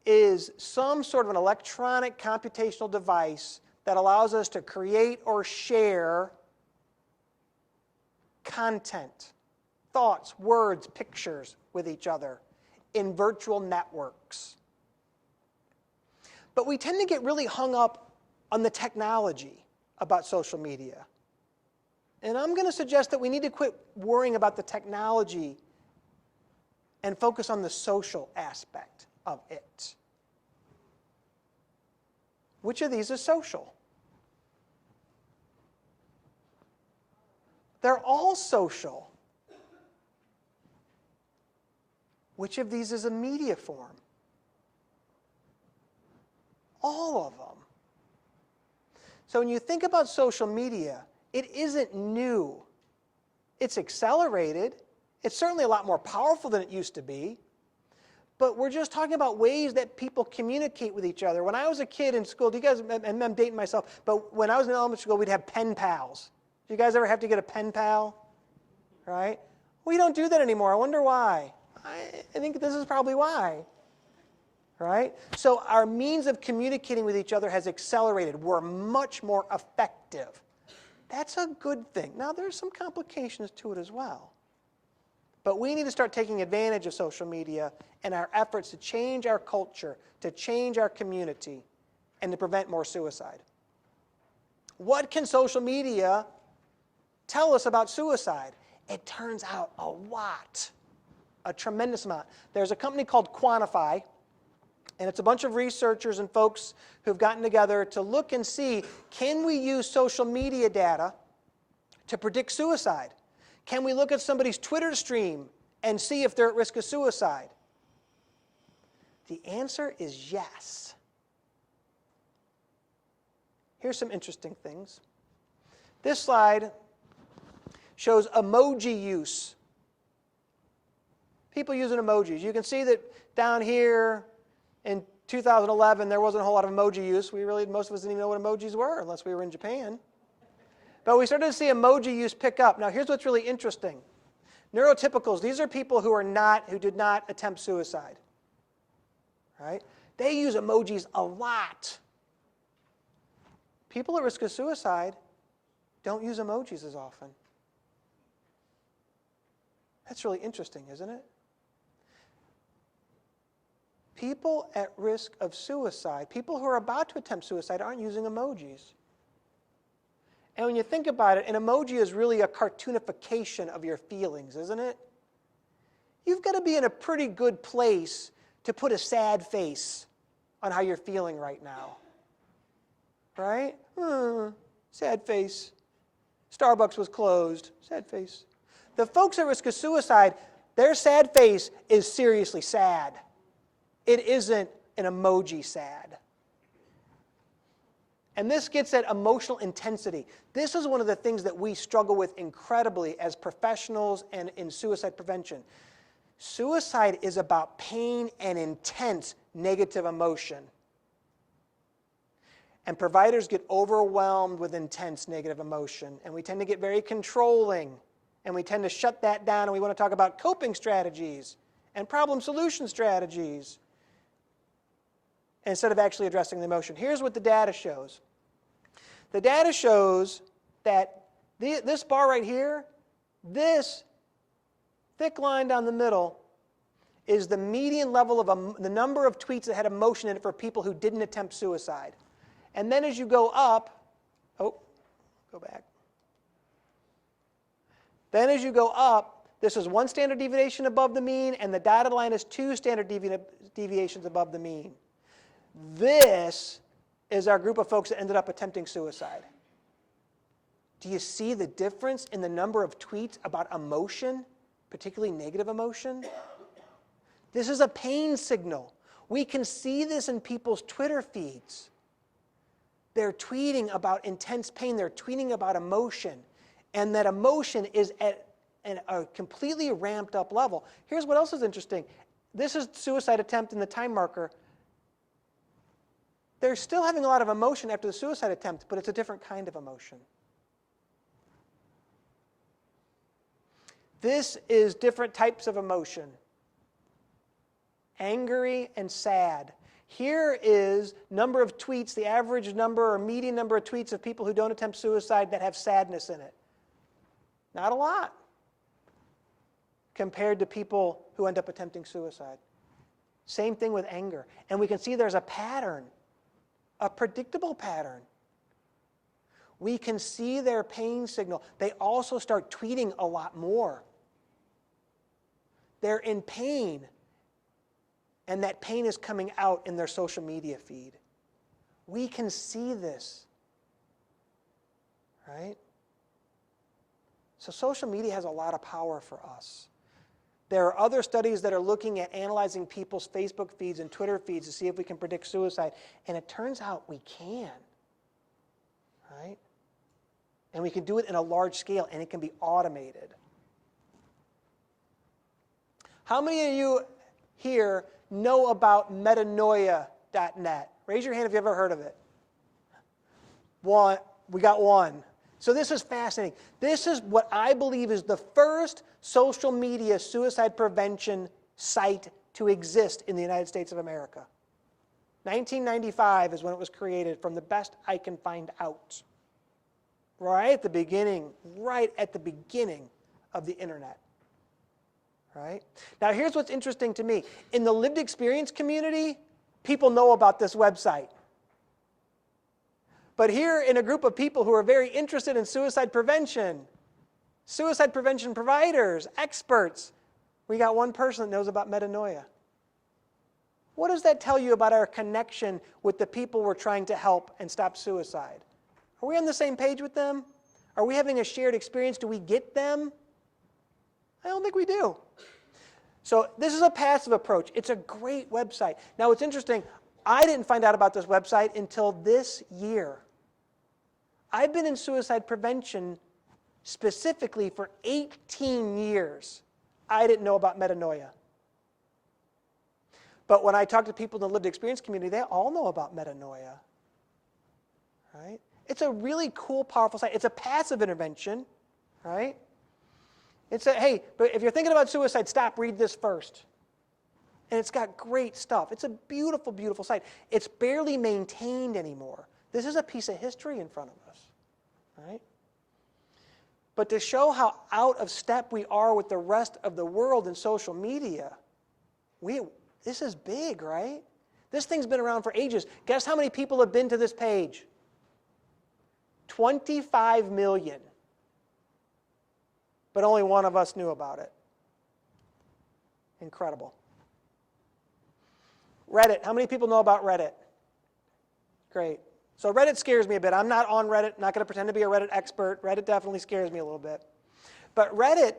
is some sort of an electronic computational device that allows us to create or share content, thoughts, words, pictures with each other in virtual networks. But we tend to get really hung up on the technology about social media. And I'm going to suggest that we need to quit worrying about the technology and focus on the social aspect of it. Which of these is social? They're all social. Which of these is a media form? All of them. So when you think about social media, it isn't new. It's accelerated. It's certainly a lot more powerful than it used to be. But we're just talking about ways that people communicate with each other. When I was a kid in school, do you guys, and I'm dating myself, but when I was in elementary school, we'd have pen pals. Do you guys ever have to get a pen pal? Right? We don't do that anymore. I wonder why. I think this is probably why. right? So our means of communicating with each other has accelerated. We're much more effective. That's a good thing. Now, there's some complications to it as well. But we need to start taking advantage of social media and our efforts to change our culture, to change our community, and to prevent more suicide. What can social media tell us about suicide? It turns out a lot, a tremendous amount. There's a company called Quantify, and it's a bunch of researchers and folks who've gotten together to look and see, can we use social media data to predict suicide? Can we look at somebody's Twitter stream and see if they're at risk of suicide? The answer is yes. Here's some interesting things. This slide shows emoji use. People using emojis. You can see that down here in 2011, there wasn't a whole lot of emoji use. Most of us didn't even know what emojis were unless we were in Japan. But we started to see emoji use pick up. Now, here's what's really interesting. Neurotypicals, these are people who did not attempt suicide. Right? They use emojis a lot. People at risk of suicide don't use emojis as often. That's really interesting, isn't it? People at risk of suicide, people who are about to attempt suicide, aren't using emojis. And when you think about it, an emoji is really a cartoonification of your feelings, isn't it? You've got to be in a pretty good place to put a sad face on how you're feeling right now. Right? Sad face. Starbucks was closed. Sad face. The folks at risk of suicide, their sad face is seriously sad. It isn't an emoji sad. And this gets at emotional intensity. This is one of the things that we struggle with incredibly as professionals and in suicide prevention. Suicide is about pain and intense negative emotion. And providers get overwhelmed with intense negative emotion. And we tend to get very controlling. And we tend to shut that down. And we want to talk about coping strategies and problem solution strategies instead of actually addressing the emotion. Here's what the data shows. The data shows that this bar right here, this thick line down the middle, is the median level of the number of tweets that had emotion in it for people who didn't attempt suicide. And then as you go up, go back. Then as you go up, this is 1 standard deviation above the mean, and the dotted line is 2 standard deviations above the mean. This is our group of folks that ended up attempting suicide. Do you see the difference in the number of tweets about emotion, particularly negative emotion? This is a pain signal. We can see this in people's Twitter feeds. They're tweeting about intense pain. They're tweeting about emotion. And that emotion is at a completely ramped up level. Here's what else is interesting. This is suicide attempt in the time marker. They're still having a lot of emotion after the suicide attempt, but it's a different kind of emotion. This is different types of emotion. Angry and sad. Here is number of tweets, the average number or median number of tweets of people who don't attempt suicide that have sadness in it. Not a lot compared to people who end up attempting suicide. Same thing with anger. And we can see there's a pattern, a predictable pattern. We can see their pain signal. They also start tweeting a lot more. They're in pain, and that pain is coming out in their social media feed. We can see this, right? So social media has a lot of power for us. There are other studies that are looking at analyzing people's Facebook feeds and Twitter feeds to see if we can predict suicide, and it turns out we can, right? And we can do it in a large scale, and it can be automated. How many of you here know about metanoia.net? Raise your hand if you've ever heard of it. One. We got one. So this is fascinating. This is what I believe is the first social media suicide prevention site to exist in the United States of America. 1995 is when it was created, from the best I can find out. Right at the beginning of the internet. Right? Now here's what's interesting to me. In the lived experience community, people know about this website. But here in a group of people who are very interested in suicide prevention providers, experts, we got one person that knows about metanoia. What does that tell you about our connection with the people we're trying to help and stop suicide? Are we on the same page with them? Are we having a shared experience? Do we get them? I don't think we do. So this is a passive approach. It's a great website. Now it's interesting, I didn't find out about this website until this year. I've been in suicide prevention specifically for 18 years. I didn't know about metanoia. But when I talk to people in the lived experience community, they all know about metanoia. Right? It's a really cool, powerful site. It's a passive intervention, right? It's a, hey, but if you're thinking about suicide, stop, read this first. And it's got great stuff. It's a beautiful, beautiful site. It's barely maintained anymore. This is a piece of history in front of us, right? But to show how out of step we are with the rest of the world in social media, this is big, right? This thing's been around for ages. Guess how many people have been to this page? 25 million. But only one of us knew about it. Incredible. Reddit. How many people know about Reddit? Great. So Reddit scares me a bit. I'm not on Reddit. I'm not going to pretend to be a Reddit expert. Reddit definitely scares me a little bit. But Reddit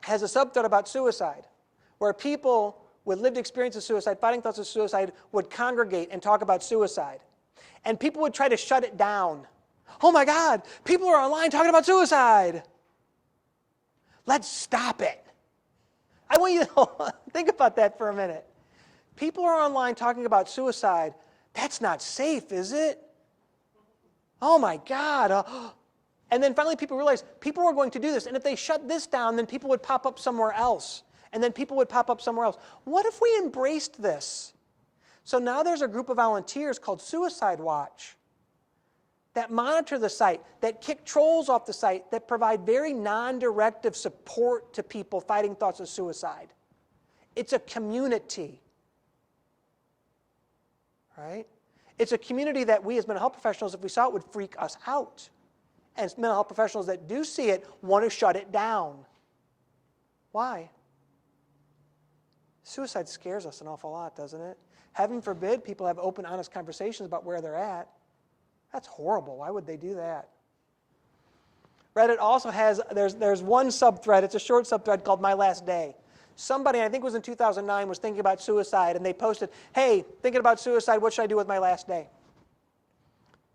has a subthread about suicide, where people with lived experience of suicide, fighting thoughts of suicide, would congregate and talk about suicide. And people would try to shut it down. Oh my God, people are online talking about suicide. Let's stop it. I want you to think about that for a minute. People are online talking about suicide. That's not safe, is it? Oh my God. And then finally people realized people were going to do this. And if they shut this down, then people would pop up somewhere else. And then people would pop up somewhere else. What if we embraced this? So now there's a group of volunteers called Suicide Watch that monitor the site, that kick trolls off the site, that provide very non-directive support to people fighting thoughts of suicide. It's a community, right? It's a community that we as mental health professionals, if we saw it, would freak us out. And as mental health professionals that do see it want to shut it down. Why? Suicide scares us an awful lot, doesn't it? Heaven forbid people have open, honest conversations about where they're at. That's horrible. Why would they do that? Reddit also has, there's one subthread, it's a short subthread called My Last Day. Somebody, I think it was in 2009, was thinking about suicide, and they posted, hey, thinking about suicide, what should I do with my last day?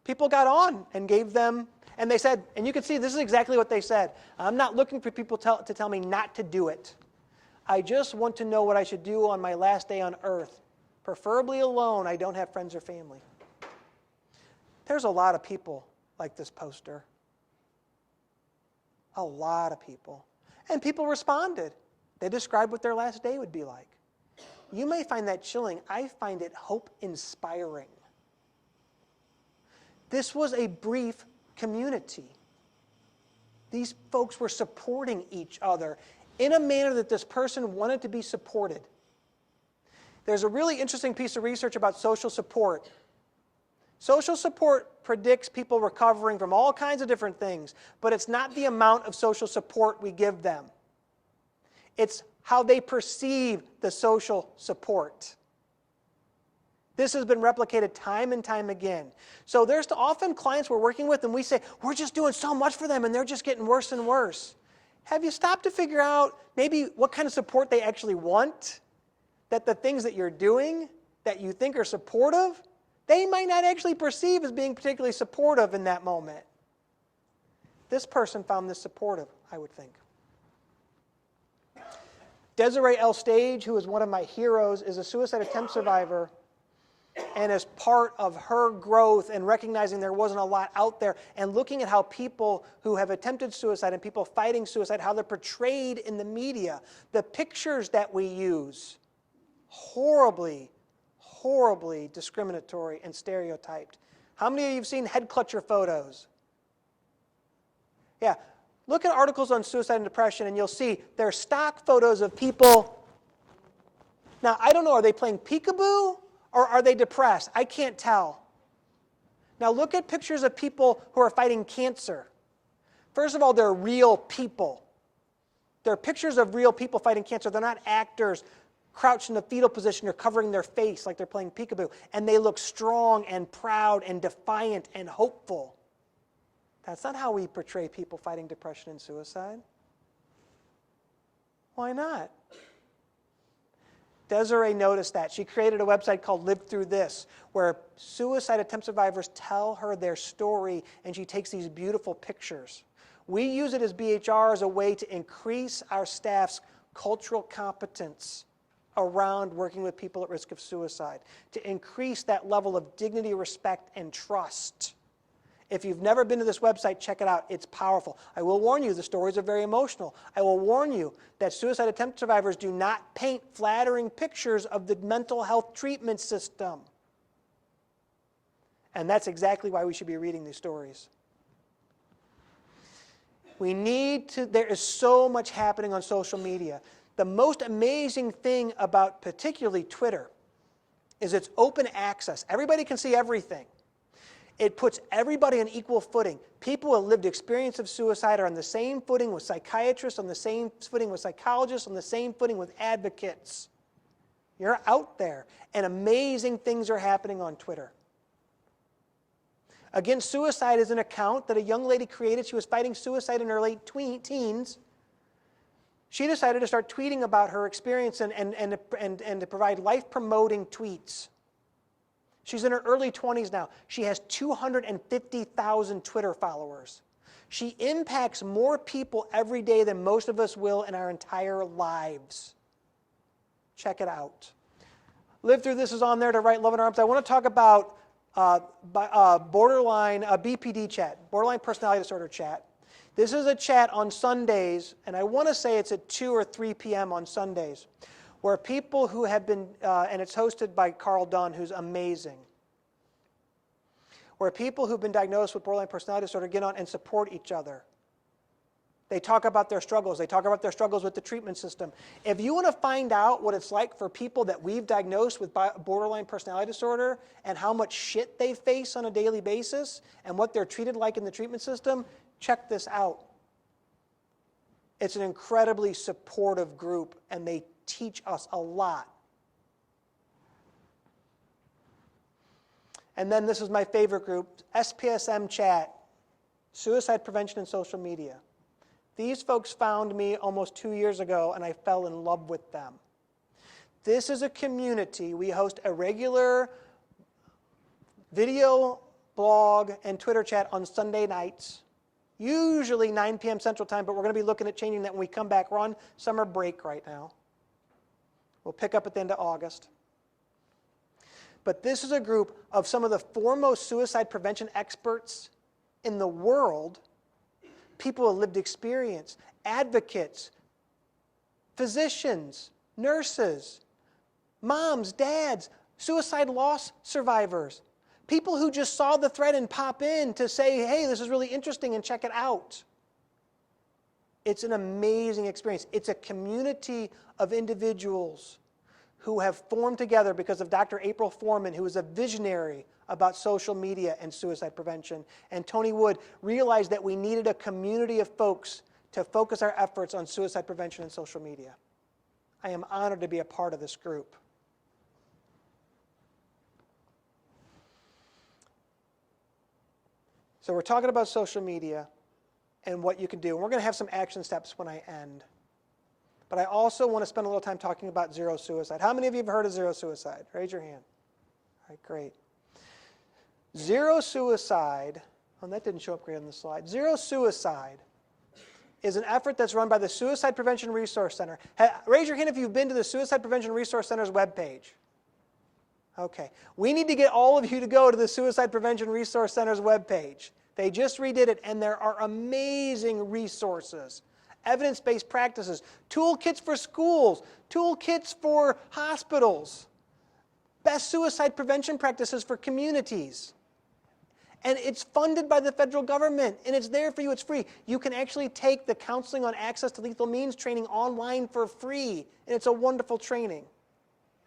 People got on and gave them, and they said, and you can see this is exactly what they said. I'm not looking for people to tell me not to do it. I just want to know what I should do on my last day on earth. Preferably alone. I don't have friends or family. There's a lot of people like this poster. A lot of people. And people responded. They described what their last day would be like. You may find that chilling. I find it hope-inspiring. This was a brief community. These folks were supporting each other in a manner that this person wanted to be supported. There's a really interesting piece of research about social support. Social support predicts people recovering from all kinds of different things, but it's not the amount of social support we give them. It's how they perceive the social support. This has been replicated time and time again. So there's often clients we're working with and we say, we're just doing so much for them and they're just getting worse and worse. Have you stopped to figure out maybe what kind of support they actually want? That the things that you're doing that you think are supportive, they might not actually perceive as being particularly supportive in that moment. This person found this supportive, I would think. Desiree L. Stage, who is one of my heroes, is a suicide attempt survivor. And as part of her growth and recognizing there wasn't a lot out there and looking at how people who have attempted suicide and people fighting suicide, how they're portrayed in the media, the pictures that we use, horribly horribly discriminatory and stereotyped. How many of you have seen head clutcher photos? Yeah, look at articles on suicide and depression and you'll see there are stock photos of people. Now, I don't know, are they playing peekaboo or are they depressed? I can't tell. Now look at pictures of people who are fighting cancer. First of all, they're real people. They're pictures of real people fighting cancer. They're not actors crouched in a fetal position or covering their face like they're playing peekaboo. And they look strong and proud and defiant and hopeful. That's not how we portray people fighting depression and suicide. Why not? Desiree noticed that. She created a website called Live Through This, where suicide attempt survivors tell her their story, and she takes these beautiful pictures. We use it as BHR as a way to increase our staff's cultural competence around working with people at risk of suicide, to increase that level of dignity, respect, and trust. If you've never been to this website, check it out. It's powerful. I will warn you, the stories are very emotional. I will warn you that suicide attempt survivors do not paint flattering pictures of the mental health treatment system. And that's exactly why we should be reading these stories. We need to, there is so much happening on social media. The most amazing thing about particularly Twitter is it's open access. Everybody can see everything. It puts everybody on equal footing. People who have lived experience of suicide are on the same footing with psychiatrists, on the same footing with psychologists, on the same footing with advocates. You're out there, and amazing things are happening on Twitter. Against Suicide is an account that a young lady created. She was fighting suicide in her late teens. She decided to start tweeting about her experience and to provide life-promoting tweets. She's in her early 20s now. She has 250,000 Twitter followers. She impacts more people every day than most of us will in our entire lives. Check it out. Live Through This is on there to write Love in Arms. I want to talk about borderline BPD chat, borderline personality disorder chat. This is a chat on Sundays, and I want to say it's at 2 or 3 p.m. on Sundays, where people who have been, and it's hosted by Carl Dunn, who's amazing, where people who've been diagnosed with borderline personality disorder get on and support each other. They talk about their struggles. They talk about their struggles with the treatment system. If you want to find out what it's like for people that we've diagnosed with borderline personality disorder and how much shit they face on a daily basis and what they're treated like in the treatment system, check this out. It's an incredibly supportive group, and they teach us a lot. And then this is my favorite group, SPSM Chat, Suicide Prevention and Social Media. These folks found me almost 2 years ago, and I fell in love with them. This is a community. We host a regular video, blog, and Twitter chat on Sunday nights, usually 9 p.m. Central Time, but we're going to be looking at changing that when we come back. We're on summer break right now. We'll pick up at the end of August. But this is a group of some of the foremost suicide prevention experts in the world, people with lived experience, advocates, physicians, nurses, moms, dads, suicide loss survivors, people who just saw the thread and pop in to say, hey, this is really interesting and check it out. It's an amazing experience. It's a community of individuals who have formed together because of Dr. April Foreman, who is a visionary about social media and suicide prevention. And Tony Wood realized that we needed a community of folks to focus our efforts on suicide prevention and social media. I am honored to be a part of this group. So we're talking about social media and what you can do. And we're going to have some action steps when I end. But I also want to spend a little time talking about zero suicide. How many of you have heard of zero suicide? Raise your hand. All right, great. Zero suicide, oh, that didn't show up great on the slide. Zero suicide is an effort that's run by the Suicide Prevention Resource Center. Raise your hand if you've been to the Suicide Prevention Resource Center's webpage. Okay. We need to get all of you to go to the Suicide Prevention Resource Center's webpage. They just redid it, and there are amazing resources. Evidence-based practices, toolkits for schools, toolkits for hospitals, best suicide prevention practices for communities. And it's funded by the federal government, and it's there for you. It's free. You can actually take the Counseling on Access to Lethal Means training online for free, and it's a wonderful training,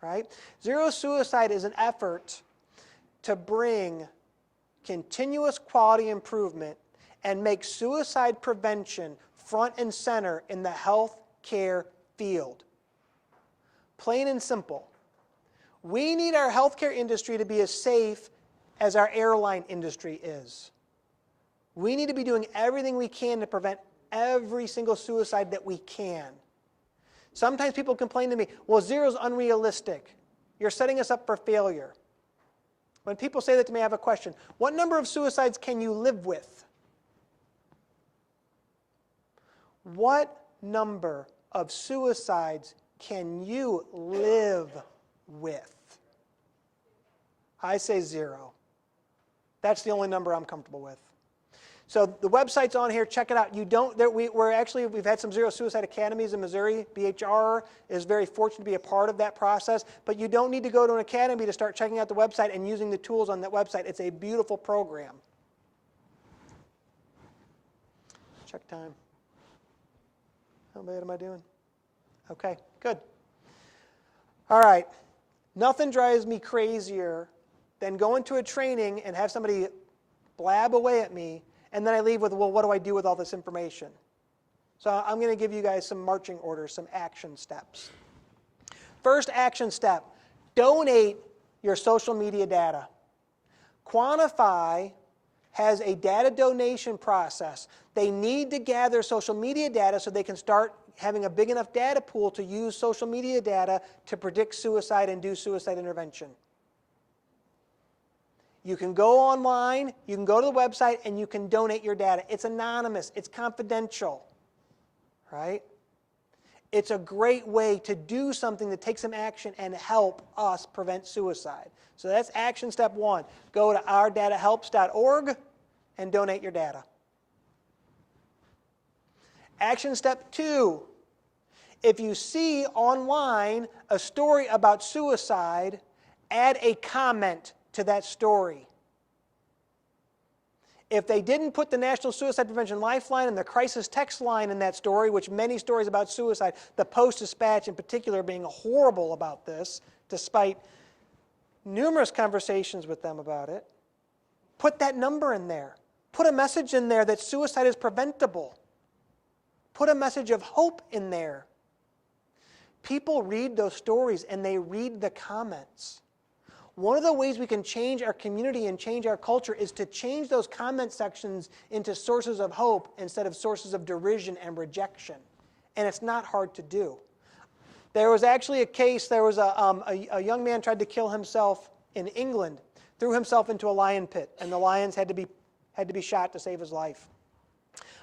right? Zero Suicide is an effort to bring continuous quality improvement and make suicide prevention front and center in the health care field. Plain and simple. We need our healthcare industry to be as safe as our airline industry is. We need to be doing everything we can to prevent every single suicide that we can. Sometimes people complain to me, well, zero's unrealistic. You're setting us up for failure. When people say that to me, I have a question. What number of suicides can you live with? What number of suicides can you live with? I say 0. That's the only number I'm comfortable with. So the website's on here. Check it out. We've had some Zero Suicide Academies in Missouri. BHR is very fortunate to be a part of that process. But you don't need to go to an academy to start checking out the website and using the tools on that website. It's a beautiful program. Check time. How bad am I doing? Okay, good. All right. Nothing drives me crazier than going to a training and have somebody blab away at me, and then I leave with, well, what do I do with all this information? So I'm going to give you guys some marching orders, some action steps. First action step, donate your social media data. Quantify has a data donation process. They need to gather social media data so they can start having a big enough data pool to use social media data to predict suicide and do suicide intervention. You can go online, you can go to the website, and you can donate your data. It's anonymous, it's confidential, right? It's a great way to do something to take some action and help us prevent suicide. So that's action step 1. Go to ourdatahelps.org and donate your data. Action step 2. If you see online a story about suicide, add a comment to that story. If they didn't put the National Suicide Prevention Lifeline and the crisis text line in that story, which many stories about suicide, the Post-Dispatch in particular being horrible about this, despite numerous conversations with them about it, put that number in there. Put a message in there that suicide is preventable. Put a message of hope in there. People read those stories and they read the comments. One of the ways we can change our community and change our culture is to change those comment sections into sources of hope instead of sources of derision and rejection. And it's not hard to do. There was actually a case, there was a young man tried to kill himself in England, threw himself into a lion pit, and the lions had to be shot to save his life.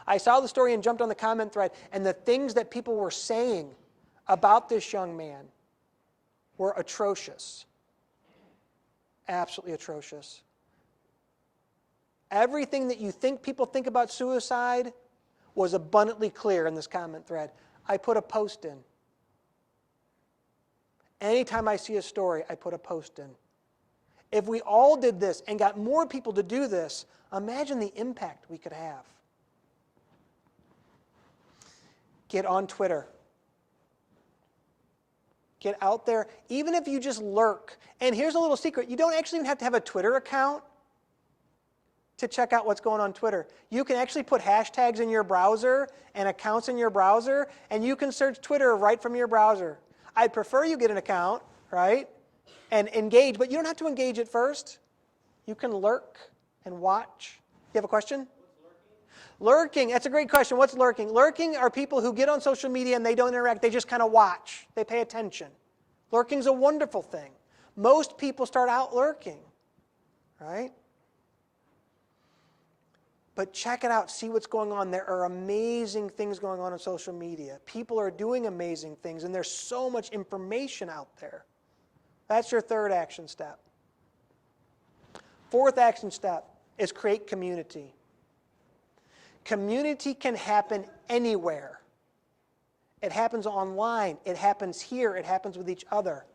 I saw the story and jumped on the comment thread, and the things that people were saying about this young man were atrocious. Absolutely atrocious. Everything that you think people think about suicide was abundantly clear in this comment thread. I put a post in. Anytime I see a story, I put a post in. If we all did this and got more people to do this, imagine the impact we could have. Get on Twitter. Get out there, even if you just lurk. And here's a little secret. You don't actually even have to have a Twitter account to check out what's going on Twitter. You can actually put hashtags in your browser and accounts in your browser, and you can search Twitter right from your browser. I'd prefer you get an account, right, and engage, but you don't have to engage at first. You can lurk and watch. You have a question? Lurking, that's a great question. What's lurking? Lurking are people who get on social media and they don't interact. They just kind of watch. They pay attention. Lurking's a wonderful thing. Most people start out lurking, right? But check it out. See what's going on. There are amazing things going on social media. People are doing amazing things, and there's so much information out there. That's your third action step. Fourth action step is create community. Community can happen anywhere. It happens online. It happens here. It happens with each other.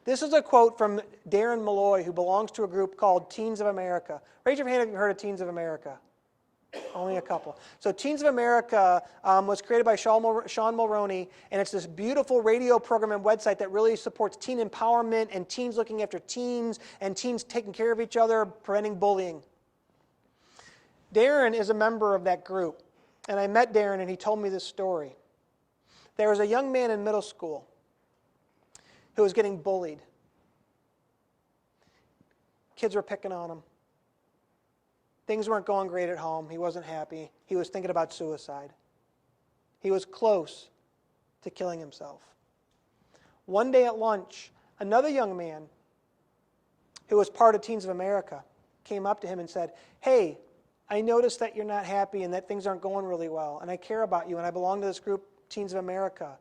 This is a quote from Darren Malloy, who belongs to a group called Teens of America. Raise your hand if you've heard of Teens of America. Only a couple. So Teens of America was created by Sean Mulroney, and it's this beautiful radio program and website that really supports teen empowerment and teens looking after teens and teens taking care of each other, preventing bullying. Darren is a member of that group, and I met Darren and he told me this story. There was a young man in middle school who was getting bullied. Kids were picking on him. Things weren't going great at home. He wasn't happy. He was thinking about suicide. He was close to killing himself. One day at lunch, another young man who was part of Teens of America came up to him and said, "Hey, I noticed that you're not happy and that things aren't going really well, and I care about you, and I belong to this group, Teens of America,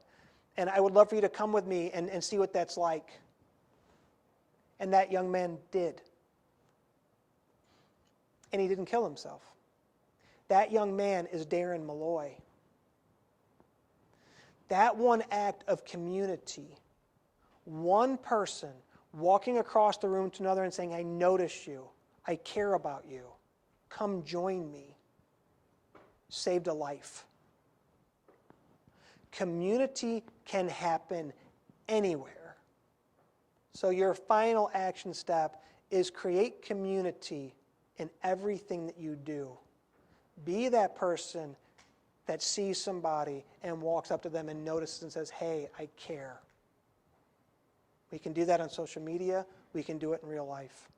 and I would love for you to come with me and see what that's like." And that young man did. And he didn't kill himself. That young man is Darren Malloy. That one act of community, one person walking across the room to another and saying, "I notice you, I care about you, come join me," saved a life. Community can happen anywhere. So your final action step is create community in everything that you do. Be that person that sees somebody and walks up to them and notices and says, "Hey, I care." We can do that on social media. We can do it in real life.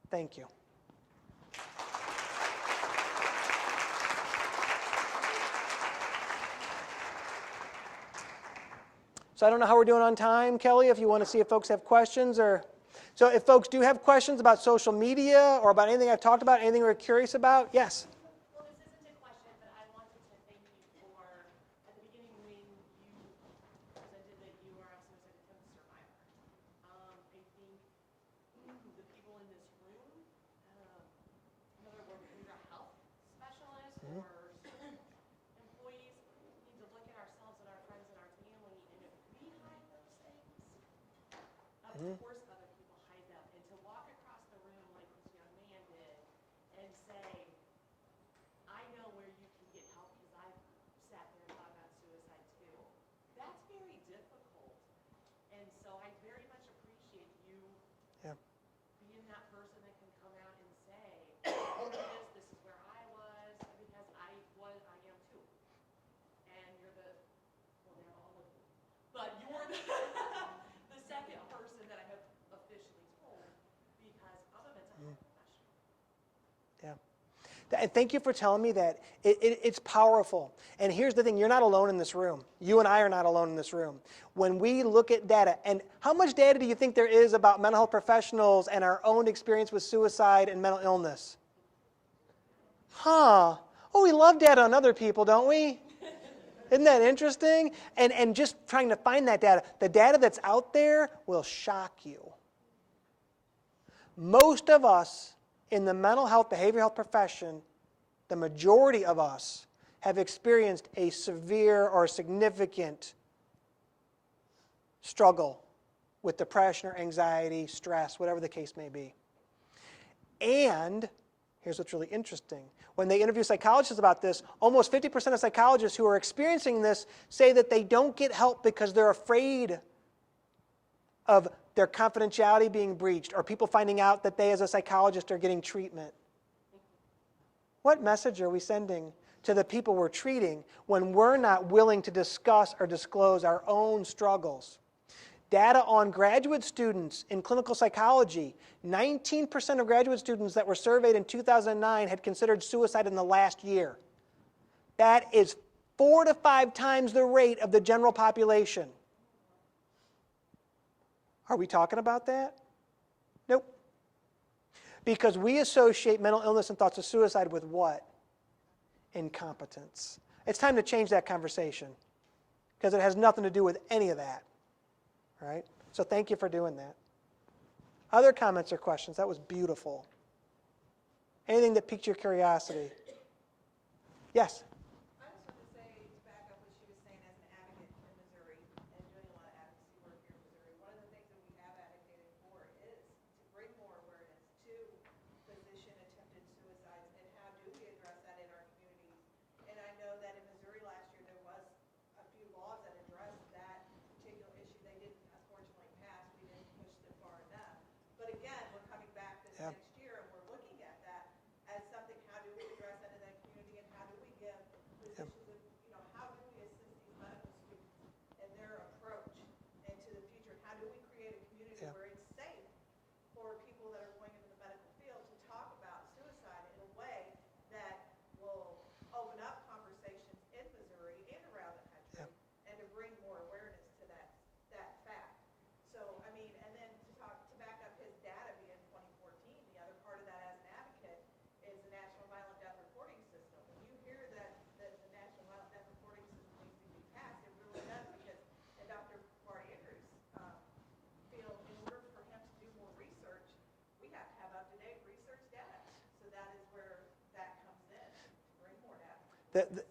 Thank you. So I don't know how we're doing on time, Kelly, if you want to see if folks have questions or... So if folks do have questions about social media or about anything I've talked about, anything we're curious about, yes? Well, this isn't a question, but I wanted to thank you for, at the beginning when you presented that you are a suicide attempt survivor. I think the people in this room, whether we're a health specialist or employees, need to look at ourselves and our friends and our family, and if we hide those things, of course other people hide them. And to walk across the room like this young man did and say, "I know where you can get help because I've sat there and thought about suicide too," that's very difficult. And so I very much appreciate you being that person that can come out and say, this is where I was, because I am too. And you're well, they're all of you, but you're the second person that I have officially told, because I'm a mental health professional. Yeah. And thank you for telling me that. It's powerful. And here's the thing, you're not alone in this room. You and I are not alone in this room. When we look at data, and how much data do you think there is about mental health professionals and our own experience with suicide and mental illness? Oh, we love data on other people, don't we? Isn't that interesting? And just trying to find that data. The data that's out there will shock you. Most of us in the mental health, behavioral health profession, the majority of us have experienced a severe or significant struggle with depression or anxiety, stress, whatever the case may be. And here's what's really interesting. When they interview psychologists about this, almost 50% of psychologists who are experiencing this say that they don't get help because they're afraid of their confidentiality being breached or people finding out that they as a psychologist are getting treatment. What message are we sending to the people we're treating when we're not willing to discuss or disclose our own struggles? Data on graduate students in clinical psychology, 19% of graduate students that were surveyed in 2009 had considered suicide in the last year. That is 4 to 5 times the rate of the general population. Are we talking about that? Nope. Because we associate mental illness and thoughts of suicide with what? Incompetence. It's time to change that conversation because it has nothing to do with any of that. All right? So thank you for doing that. Other comments or questions? That was beautiful. Anything that piqued your curiosity? Yes? I just wanted to say, to back up what she was saying as an advocate in Missouri and doing a lot of advocacy work here in Missouri, one of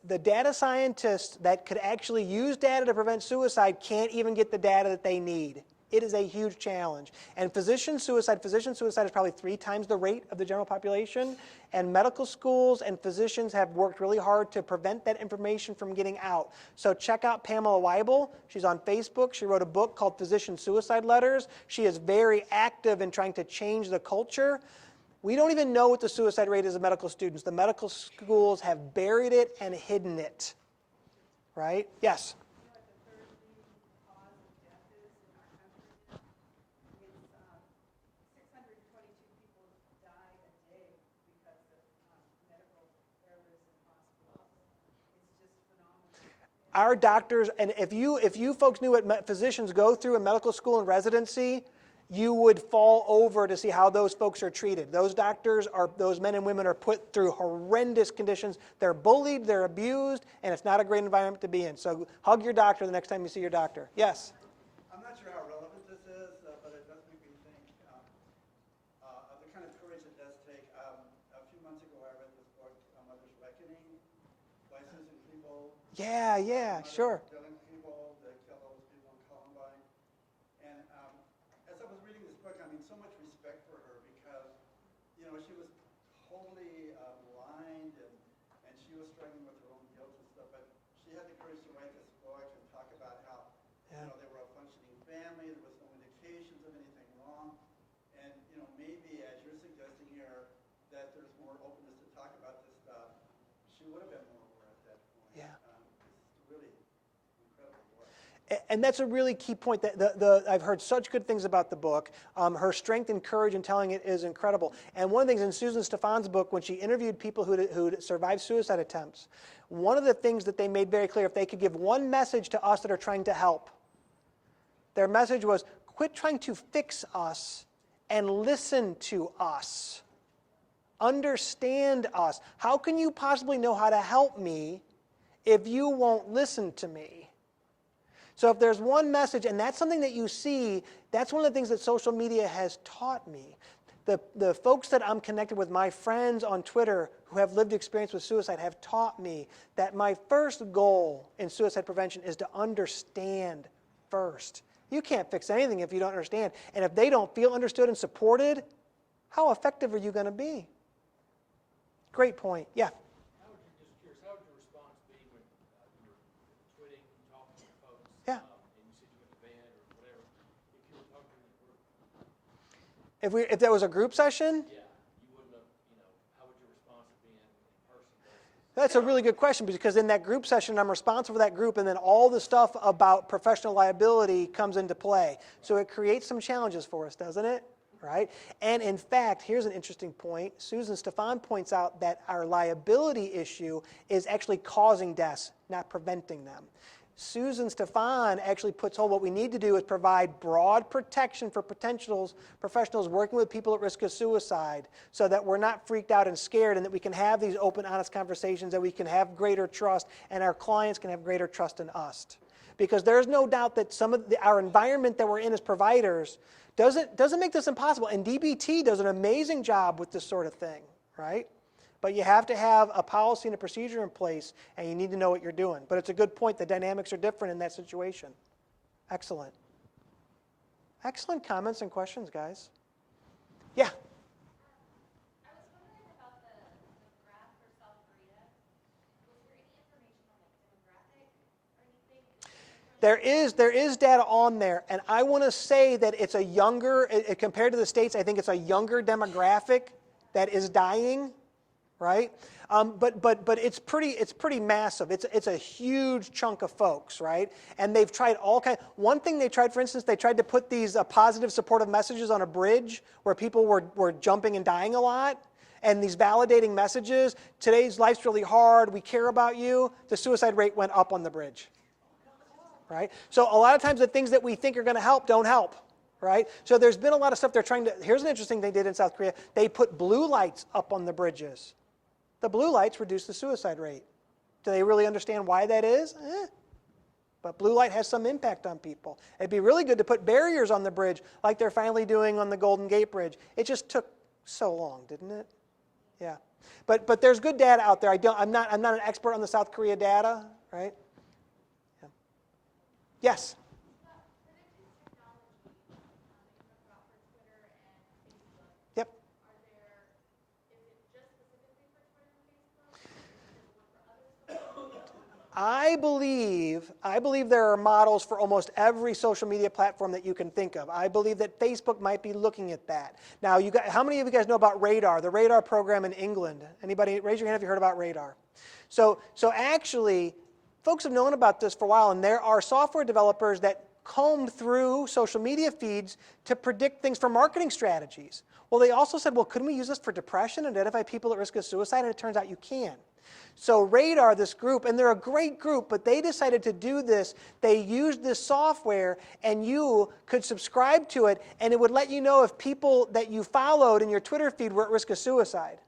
The data scientists that could actually use data to prevent suicide can't even get the data that they need. It is a huge challenge. And physician suicide is probably 3 times the rate of the general population. And medical schools and physicians have worked really hard to prevent that information from getting out. So check out Pamela Weibel. She's on Facebook. She wrote a book called Physician Suicide Letters. She is very active in trying to change the culture. We don't even know what the suicide rate is of medical students. The medical schools have buried it and hidden it. Right? Yes? Our doctors, and if you folks knew what physicians go through in medical school and residency, you would fall over to see how those folks are treated. Those doctors, those men and women are put through horrendous conditions. They're bullied, they're abused, and it's not a great environment to be in. So hug your doctor the next time you see your doctor. Yes? I'm not sure how relevant this is, but it does make me think of the kind of courage it does take. A few months ago, I read this book, Mother's Reckoning, by Susan People. Yeah, sure. Killing people, that kill all those people in Columbine. And as I was reading this book, I mean, so much respect for her because, you know, she was totally blind and she was struggling with her own guilt and stuff, but she had the courage to write this book and talk about how, you know, they were a functioning family, there was no indications of anything wrong. And, you know, maybe as you're suggesting here that there's more openness to talk about this stuff, she would have been more aware at that point. Yeah. And that's a really key point. I've heard such good things about the book. Her strength and courage in telling it is incredible. And one of the things in Susan Stefan's book, when she interviewed people who'd survived suicide attempts, one of the things that they made very clear, if they could give one message to us that are trying to help, their message was, quit trying to fix us and listen to us. Understand us. How can you possibly know how to help me if you won't listen to me? So if there's one message, and that's something that you see, that's one of the things that social media has taught me. The folks that I'm connected with, my friends on Twitter who have lived experience with suicide, have taught me that my first goal in suicide prevention is to understand first. You can't fix anything if you don't understand. And if they don't feel understood and supported, how effective are you going to be? Great point. Yeah. Yeah. If there was a group session? Yeah, you wouldn't have, how would your response be in person? That's a really good question, because in that group session, I'm responsible for that group, and then all the stuff about professional liability comes into play. So it creates some challenges for us, doesn't it? Right? And in fact, here's an interesting point. Susan Stefan points out that our liability issue is actually causing deaths, not preventing them. Susan Stefan actually puts what we need to do is provide broad protection for professionals working with people at risk of suicide, so that we're not freaked out and scared, and that we can have these open, honest conversations, that we can have greater trust, and our clients can have greater trust in us. Because there's no doubt that some of our environment that we're in as providers doesn't make this impossible. And DBT does an amazing job with this sort of thing, right? But you have to have a policy and a procedure in place, and you need to know what you're doing. But it's a good point. The dynamics are different in that situation. Excellent. Excellent comments and questions, guys. Yeah? I was wondering about the graph for South Korea. Was there any information on demographic or anything? There is data on there, and I want to say that it's a younger, compared to the States, I think it's a younger demographic that is dying. Right, but it's pretty massive. It's a huge chunk of folks, right? And they've tried all kinds. One thing they tried, for instance, they tried to put these positive supportive messages on a bridge where people were jumping and dying a lot, and these validating messages. Today's life's really hard. We care about you. The suicide rate went up on the bridge. Right. So a lot of times the things that we think are going to help don't help. Right? So there's been a lot of stuff they're trying to. Here's an interesting thing they did in South Korea. They put blue lights up on the bridges. The blue lights reduce the suicide rate. Do they really understand why that is? But blue light has some impact on people. It'd be really good to put barriers on the bridge like they're finally doing on the Golden Gate Bridge. It just took so long, didn't it? Yeah. But there's good data out there. I'm not an expert on the South Korea data, right? Yeah. Yes. Yep. I believe there are models for almost every social media platform that you can think of. I believe that Facebook might be looking at that. Now, how many of you guys know about Radar, the Radar program in England? Anybody? Raise your hand if you heard about Radar. So actually, folks have known about this for a while, and there are software developers that comb through social media feeds to predict things for marketing strategies. Well, they also said, well, couldn't we use this for depression and identify people at risk of suicide? And it turns out you can. So Radar, this group, and they're a great group, but they decided to do this. They used this software, and you could subscribe to it, and it would let you know if people that you followed in your Twitter feed were at risk of suicide.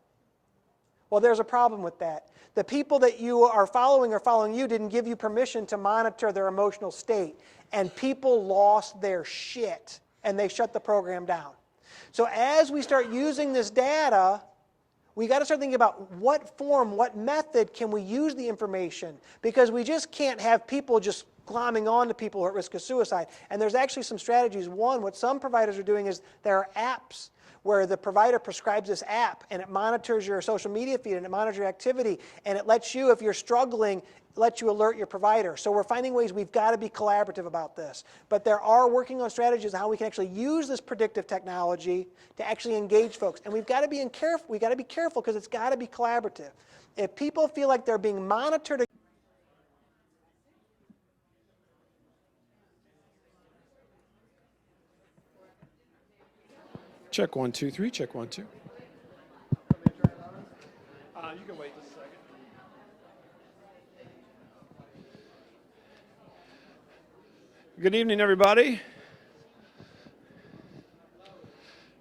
Well, there's a problem with that. The people that you are following you didn't give you permission to monitor their emotional state, and people lost their shit, and they shut the program down. So as we start using this data, we got to start thinking about what form, what method can we use the information, because we just can't have people just glomming on to people who are at risk of suicide. And there's actually some strategies. One, what some providers are doing is there are apps where the provider prescribes this app, and it monitors your social media feed, and it monitors your activity, and it lets you, if you're struggling, lets you alert your provider. So we're finding ways we've got to be collaborative about this. But there are working on strategies on how we can actually use this predictive technology to actually engage folks. And we've got to be careful because it's got to be collaborative. If people feel like they're being monitored, Check 1, 2, 3. Check 1, 2. You can wait just a second. Good evening, everybody.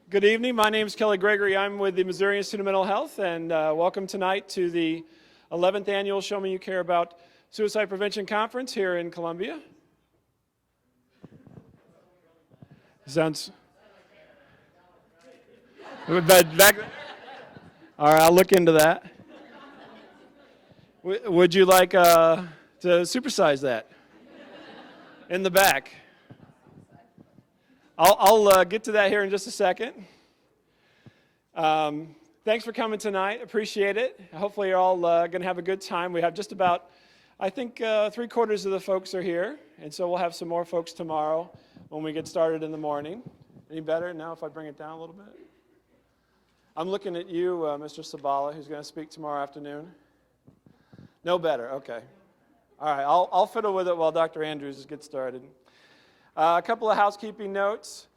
Good evening. My name is Kelly Gregory. I'm with the Missouri Institute of Mental Health, and welcome tonight to the 11th annual Show Me You Care About Suicide Prevention Conference here in Columbia. Sounds... Back... All right, I'll look into that. Would you like to supersize that? In the back. I'll get to that here in just a second. Thanks for coming tonight. Appreciate it. Hopefully you're all going to have a good time. We have just about, I think, 3/4 of the folks are here. And so we'll have some more folks tomorrow when we get started in the morning. Any better now if I bring it down a little bit? I'm looking at you, Mr. Sabala, who's going to speak tomorrow afternoon. No better. Okay. All right, I'll fiddle with it while Dr. Andrews gets started. A couple of housekeeping notes.